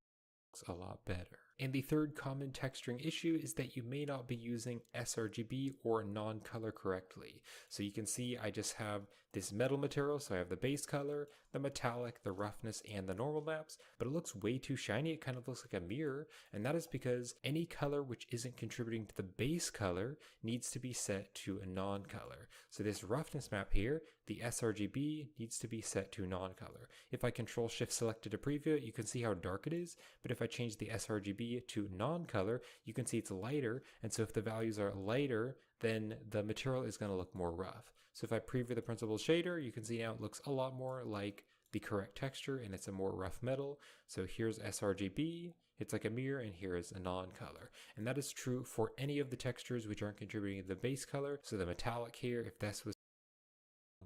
a lot better. And the third common texturing issue is that you may not be using sRGB or non-color correctly. So you can see I just have this metal material, so I have the base color, the metallic, the roughness, and the normal maps, but it looks way too shiny. It kind of looks like a mirror, and that is because any color which isn't contributing to the base color needs to be set to a non-color. So this roughness map here, the sRGB needs to be set to non-color. If I Control Shift selected to preview it, you can see how dark it is, but if I change the sRGB to non-color, you can see it's lighter, and so if the values are lighter, then the material is going to look more rough. So if I preview the principled shader, you can see now it looks a lot more like the correct texture, and it's a more rough metal. So here's sRGB, it's like a mirror, and here is a non-color. And that is true for any of the textures which aren't contributing to the base color. So the metallic here, if this was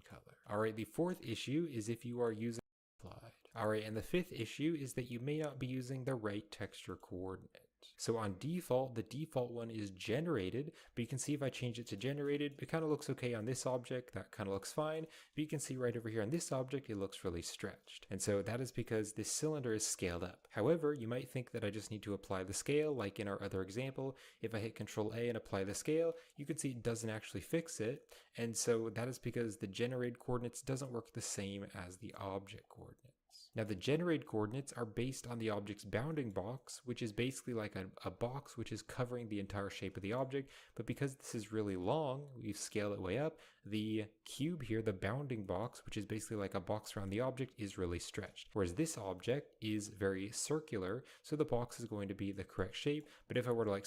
color. Alright, the fourth issue is if you are using applied. Alright, and the fifth issue is that you may not be using the right texture coordinate. So on default, the default one is generated, but you can see if I change it to generated, it kind of looks okay on this object, that kind of looks fine, but you can see right over here on this object, it looks really stretched. And so that is because this cylinder is scaled up. However, you might think that I just need to apply the scale, like in our other example. If I hit Control A and apply the scale, you can see it doesn't actually fix it, and so that is because the generated coordinates doesn't work the same as the object coordinates. Now the generated coordinates are based on the object's bounding box, which is basically like a box which is covering the entire shape of the object, but because this is really long, we've scaled it way up, the cube here, the bounding box, which is basically like a box around the object, is really stretched. Whereas this object is very circular, so the box is going to be the correct shape, but if I were to like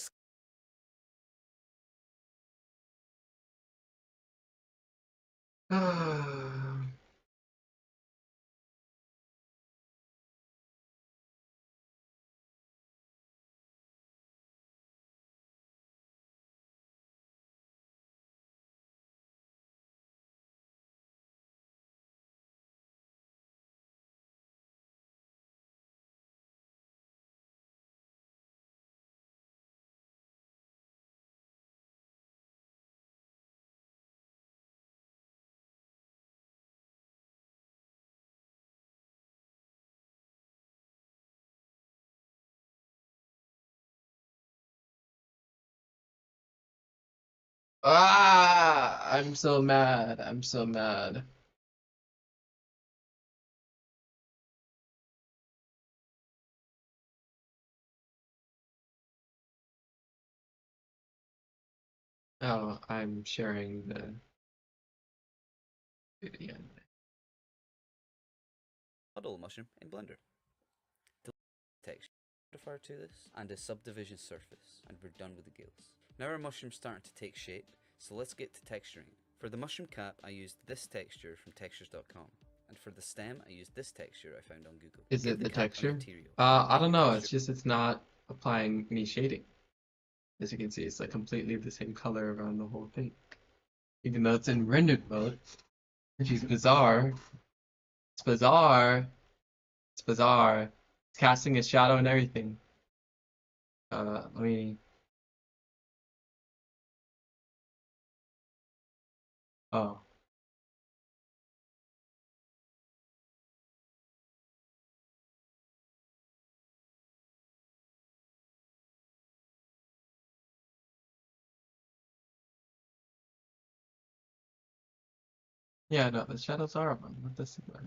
Ah, I'm so mad. I'm so mad. Oh, I'm sharing the video. Model a mushroom in Blender. Delete text modifier to this and a subdivision surface, and we're done with the gills. Now our mushroom's starting to take shape, so let's get to texturing. For the mushroom cap, I used this texture from textures.com, and for the stem, I used this texture I found on Google. Is Give it the cap a texture? material. I Get don't your know. texture- It's just it's not applying any shading. As you can see, it's like completely the same color around the whole thing. Even though it's in rendered mode, which is bizarre. It's bizarre. It's bizarre. It's casting a shadow and everything. Let me. Oh. Yeah, no, the shadows are on. What this is about.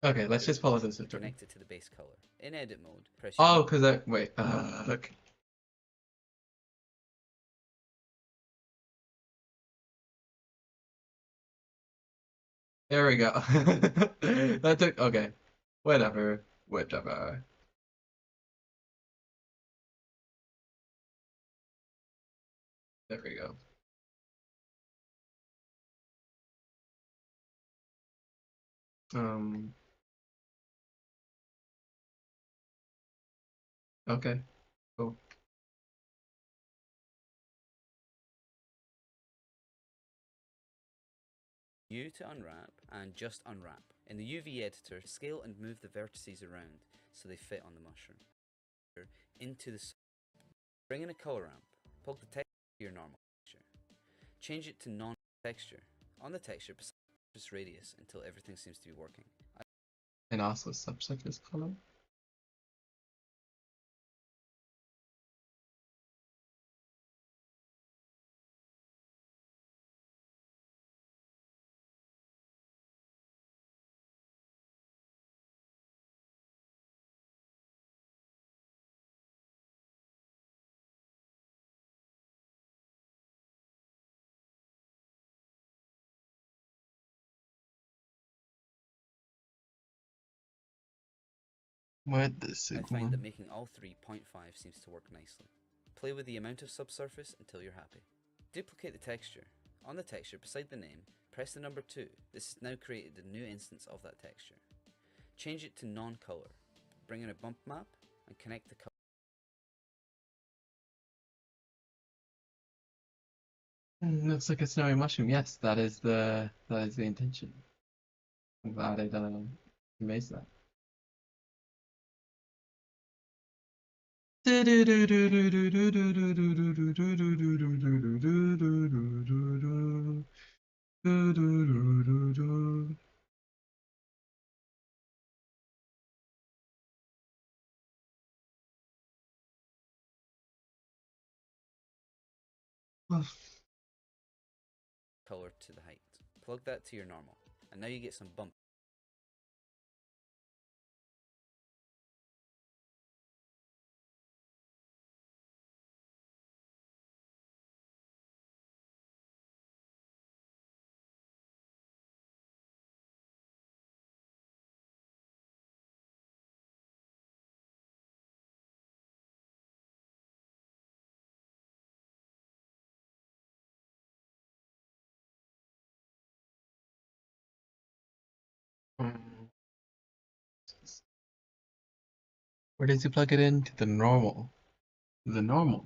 Okay, let's just follow this tutorial. Connect it to the base color. In edit mode, press Oh, because I wait. Okay. There we go. That took okay. Whatever. Whatever. There we go. Okay. Cool. U to unwrap and just unwrap. In the UV editor, scale and move the vertices around so they fit on the mushroom. Into the bring in a color ramp. Plug the texture to your normal texture. Change it to non-texture. On the texture, surface radius until everything seems to be working. And also subsurface color. What the I signal? find that making all three 0.5 seems to work nicely. Play with the amount of subsurface until you're happy. Duplicate the texture. On the texture beside the name, press the number 2. This has now created a new instance of that texture. Change it to non-color. Bring in a bump map and connect the color. Looks like a snowy mushroom. Yes, that is the intention. I'm glad I amazed that. Color to the height. Plug that to your normal. And now you get some bump. Where does he plug it into the normal? The normal.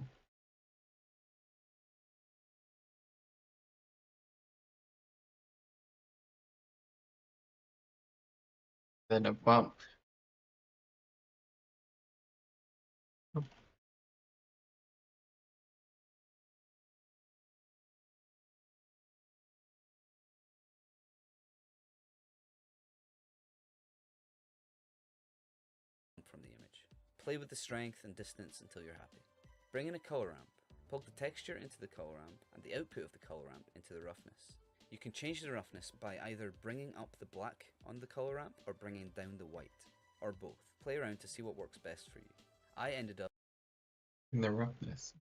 Then a bump. Play with the strength and distance until you're happy. Bring in a color ramp. Plug the texture into the color ramp and the output of the color ramp into the roughness. You can change the roughness by either bringing up the black on the color ramp or bringing down the white, or both. Play around to see what works best for you. I ended up in the roughness.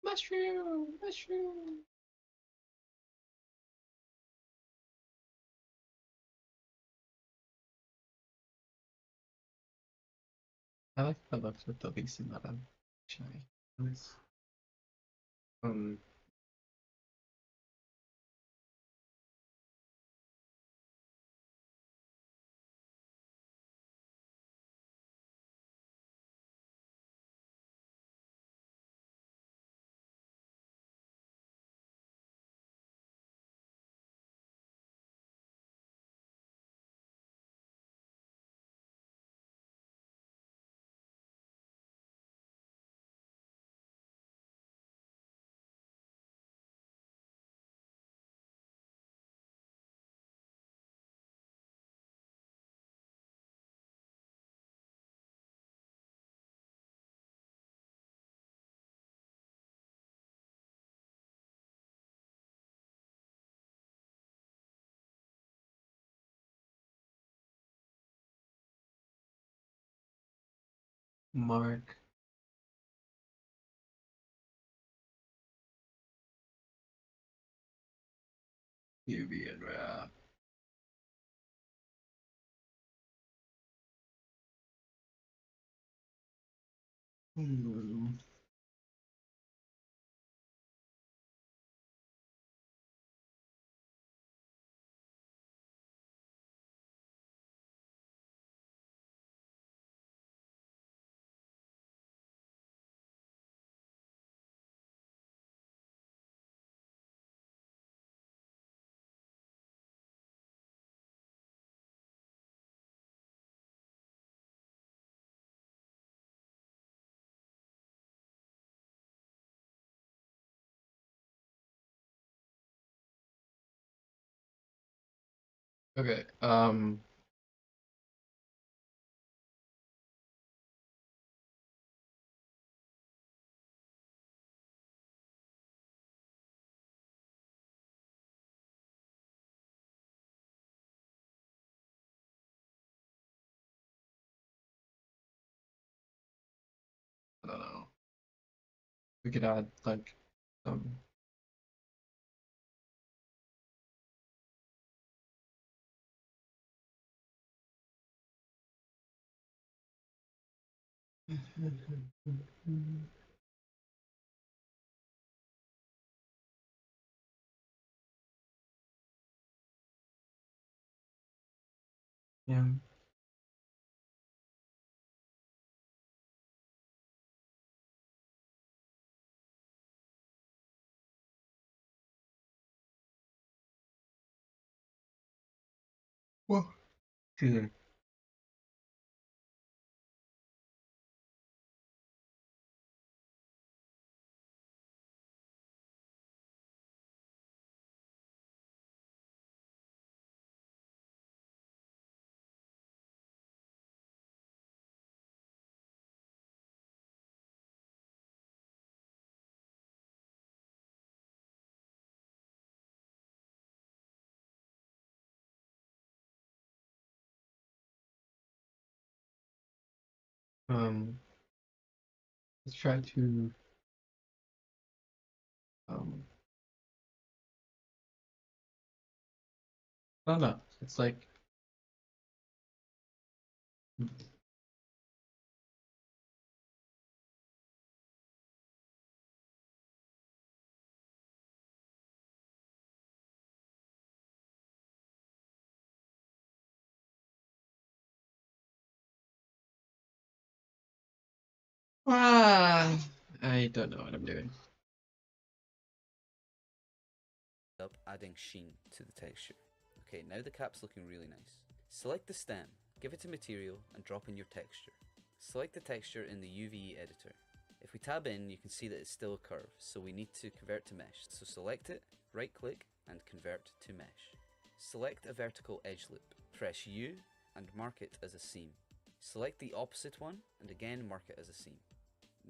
Mushroom, mushroom. I like the looks with the least amount of shiny. Nice. Mark. UV and wrap. Okay, I don't know. We could add like some yeah. Well, sure. Let's try to I don't know. It's like I don't know what I'm doing. Up adding sheen to the texture. Okay, now the cap's looking really nice. Select the stem, give it a material, and drop in your texture. Select the texture in the UV editor. If we tab in, you can see that it's still a curve, so we need to convert to mesh. So select it, right click, and convert to mesh. Select a vertical edge loop. Press U and mark it as a seam. Select the opposite one and again mark it as a seam.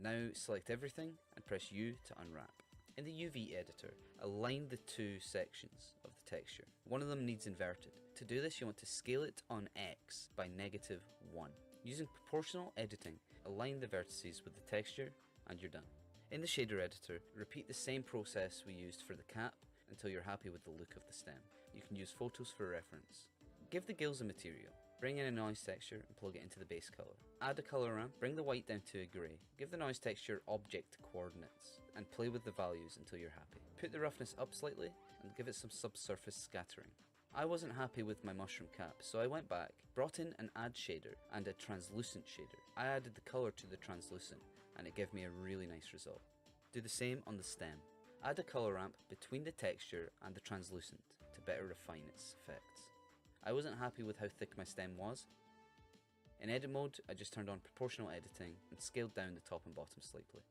Now select everything and press U to unwrap. In the UV editor, align the two sections of the texture. One of them needs inverted. To do this, you want to scale it on X by -1. Using proportional editing, align the vertices with the texture and you're done. In the shader editor, repeat the same process we used for the cap until you're happy with the look of the stem. You can use photos for reference. Give the gills a material. Bring in a noise texture and plug it into the base color. Add a color ramp, bring the white down to a grey. Give the noise texture object coordinates and play with the values until you're happy. Put the roughness up slightly and give it some subsurface scattering. I wasn't happy with my mushroom cap, so I went back, brought in an add shader and a translucent shader. I added the color to the translucent and it gave me a really nice result. Do the same on the stem. Add a color ramp between the texture and the translucent to better refine its effects. I wasn't happy with how thick my stem was. In edit mode, I just turned on proportional editing and scaled down the top and bottom slightly.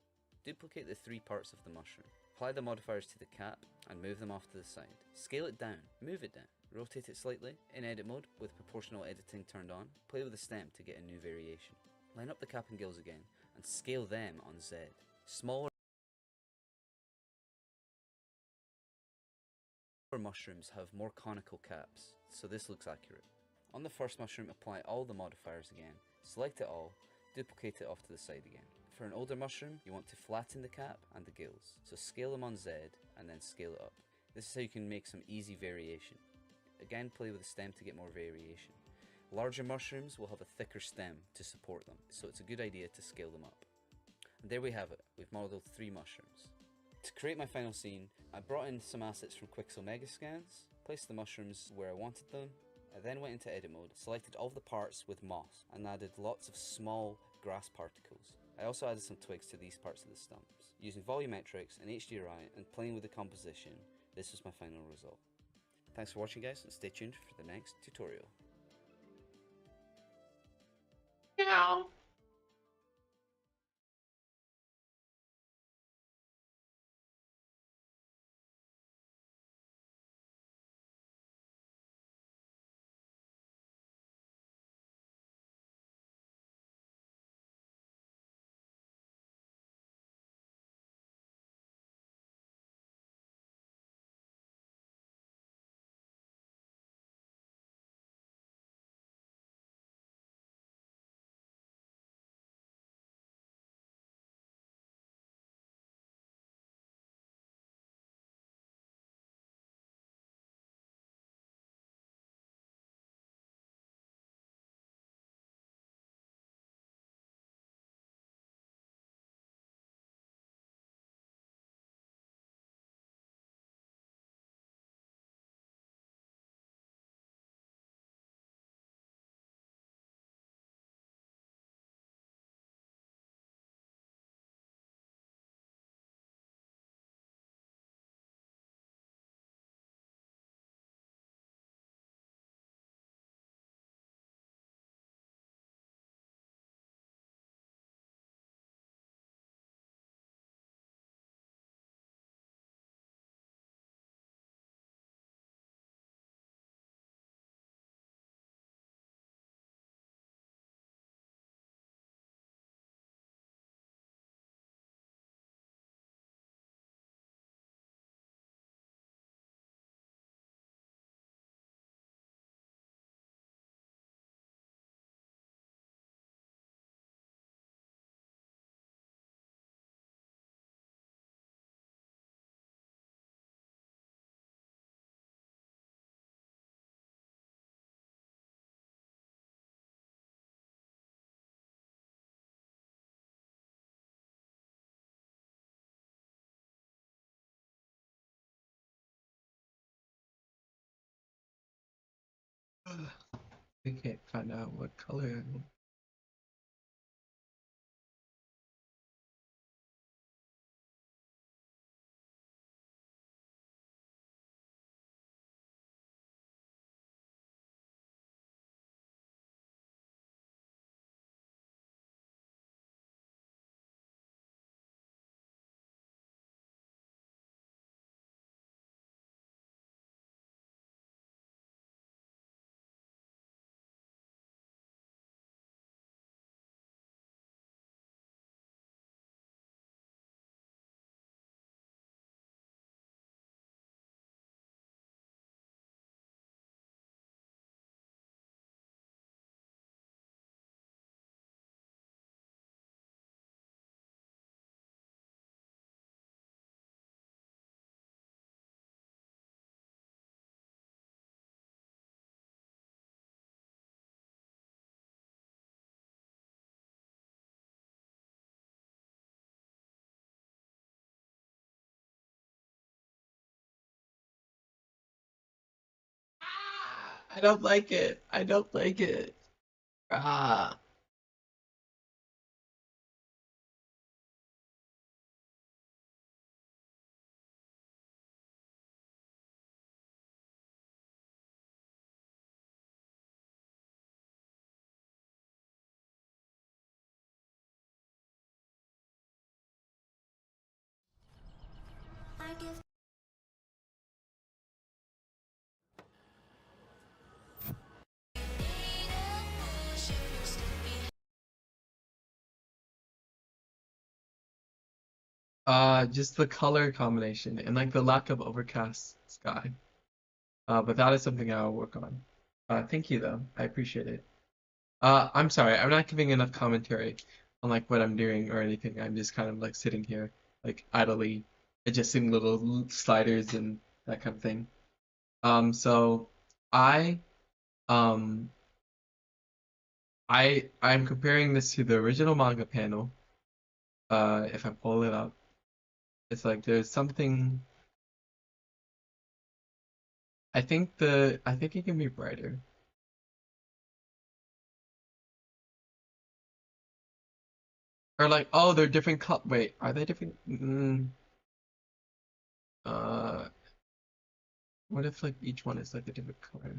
Duplicate the three parts of the mushroom. Apply the modifiers to the cap and move them off to the side. Scale it down, move it down, rotate it slightly. In edit mode, with proportional editing turned on, play with the stem to get a new variation. Line up the cap and gills again and scale them on Z. Smaller mushrooms have more conical caps, so this looks accurate. On the first mushroom, apply all the modifiers again, select it all, duplicate it off to the side again. For an older mushroom, you want to flatten the cap and the gills, so scale them on Z and then scale it up. This is how you can make some easy variation. Again, play with the stem to get more variation. Larger mushrooms will have a thicker stem to support them, so it's a good idea to scale them up. And there we have it, we've modelled 3 mushrooms. To create my final scene, I brought in some assets from Quixel Megascans, placed the mushrooms where I wanted them. I then went into edit mode, selected all the parts with moss, and added lots of small grass particles. I also added some twigs to these parts of the stumps. Using volumetrics and HDRI and playing with the composition, this was my final result. Thanks for watching guys, and stay tuned for the next tutorial. Meow. I can't find out what color I don't like it. I don't like it. Ah. Just the color combination and like the lack of overcast sky. But that is something I'll work on. Thank you though. I appreciate it. I'm sorry, I'm not giving enough commentary on like what I'm doing or anything. I'm just kind of like sitting here, like idly adjusting little sliders and that kind of thing. So I um I'm comparing this to the original manga panel. If I pull it up, it's like there's something. I think it can be brighter. Or like, oh, they're different color. Wait, are they different? Uh, what if like each one is like a different color?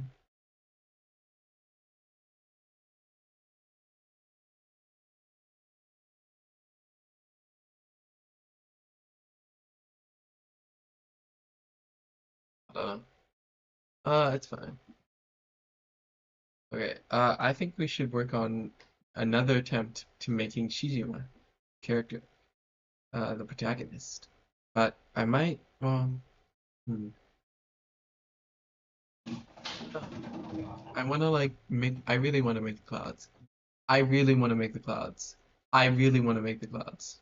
Uh, it's fine. Okay. I think we should work on another attempt to making Shijima character, the protagonist. But I might, hmm. I want to like make. I really want to make the clouds. I really want to make the clouds. I really want to make the clouds.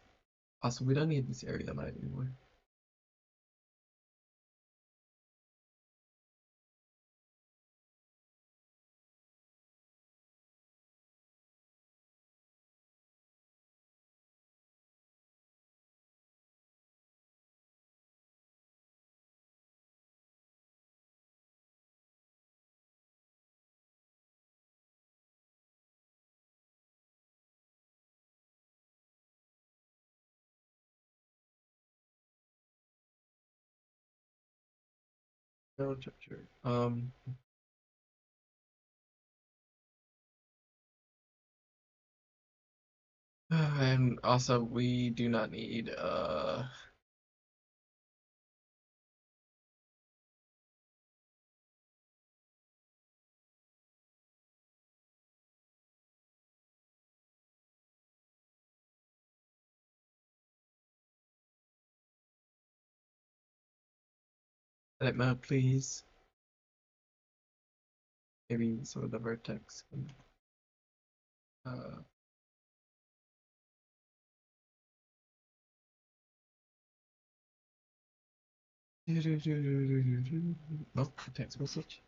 Also, we don't need this area light anymore. No structure. And also we do not need edit mode, please. Maybe some of the vertex. Uh, oh, text message.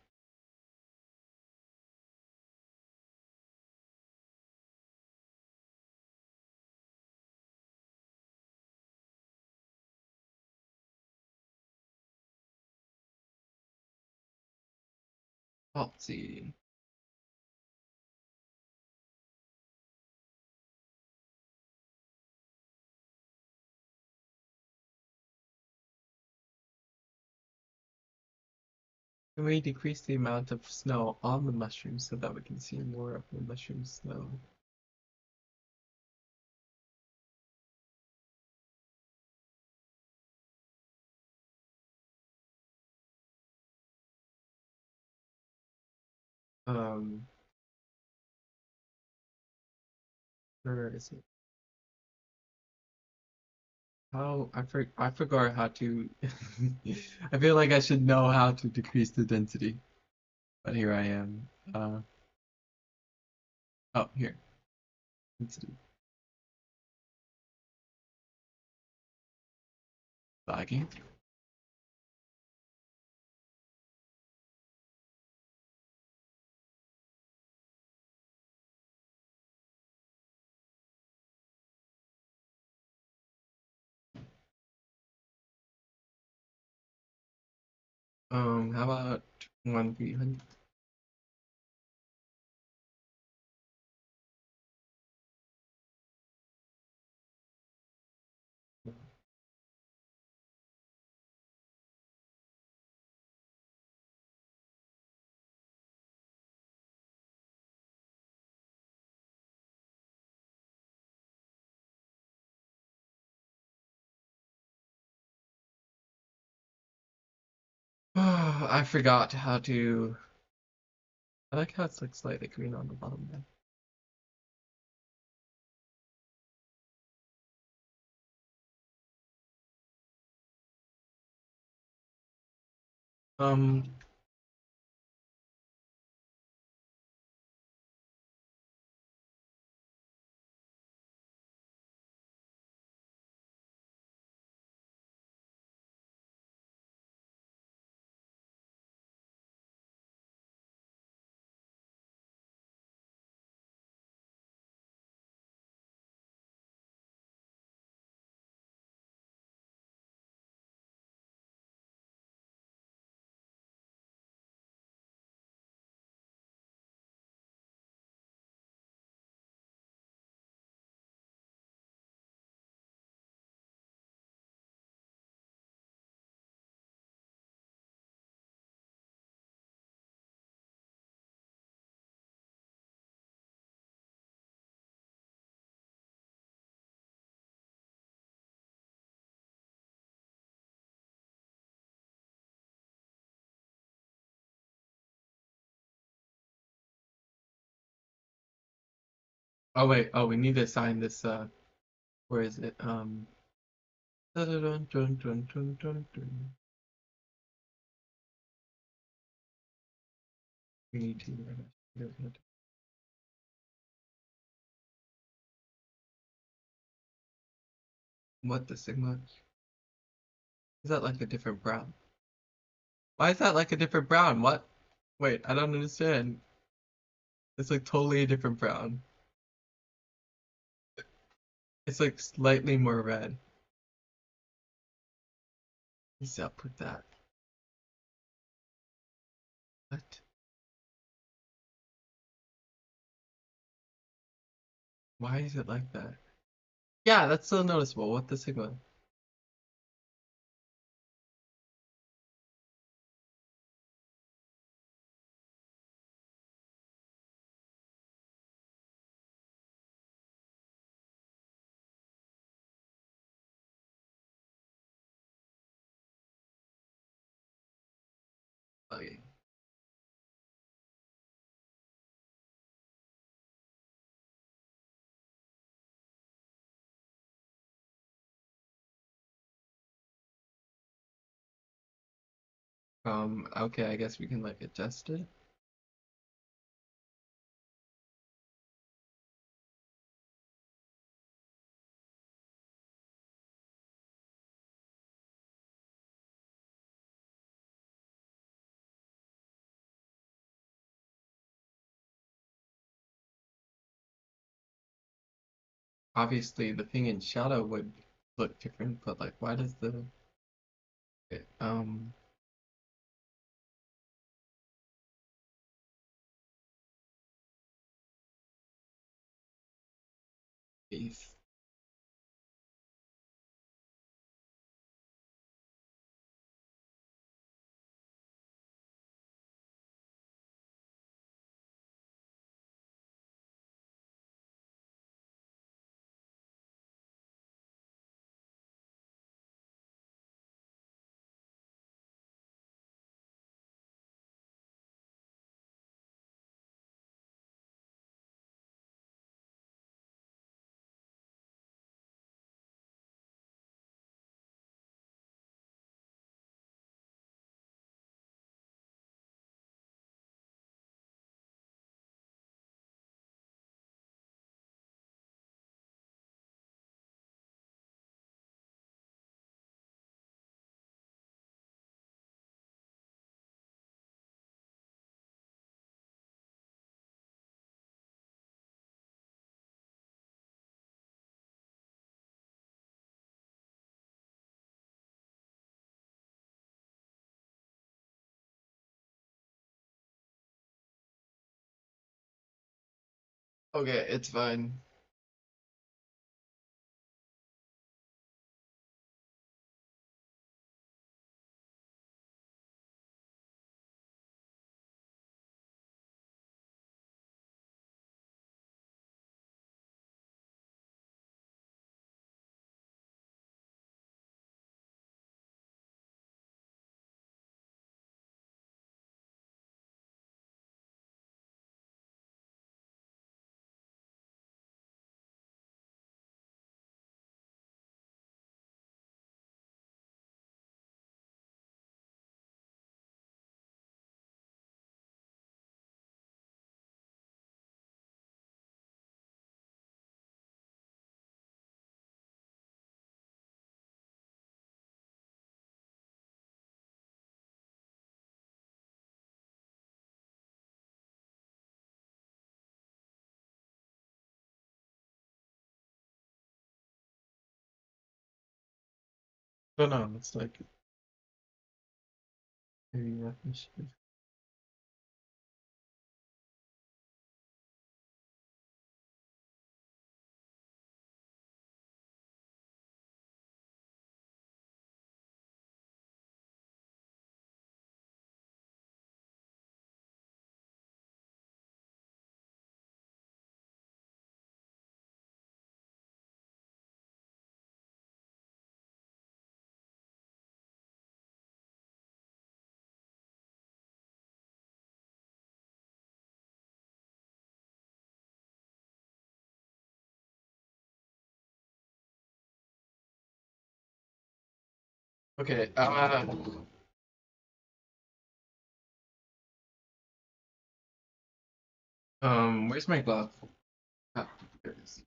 Alt C. Can we decrease the amount of snow on the mushrooms so that we can see more of the mushroom snow? Um, where is it? How I forgot how to. I feel like I should know how to decrease the density, but here I am. Oh, here. Density. Lagging. How about 1 300? I forgot how to. I like how it's like slightly green on the bottom there. Um, oh wait, oh we need to assign this where is it? Dun, dun, dun, dun, dun, dun, dun. We need to what the sigma? Is that like a different brown? Why is that like a different brown? What? Wait, I don't understand. It's like totally a different brown. It's like slightly more red. Let's output that. What? Why is it like that? Yeah, that's so noticeable. What the sigma? Okay. Okay, I guess we can like adjust it. Obviously, the thing in shadow would look different, but like, why does the it, if okay, it's fine. No, no, it's like maybe I should. Okay, where's my glove? Ah, there it is.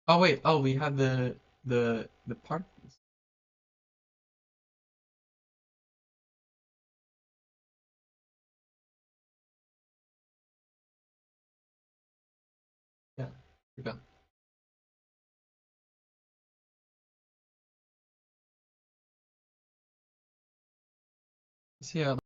Oh wait, oh we have the particles. Yeah, we got. See how.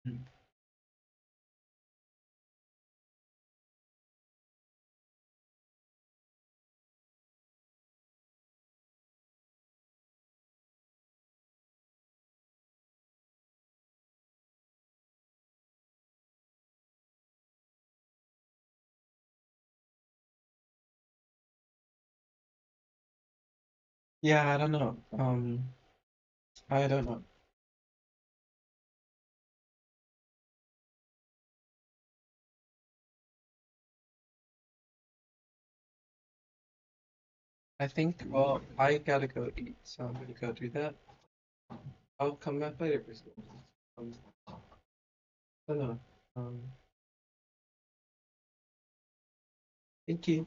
Hmm. Yeah, I don't know. I don't know. I think, well, I gotta go eat, so I'm gonna go do that. I'll come back later for school. I don't know. Um, thank you.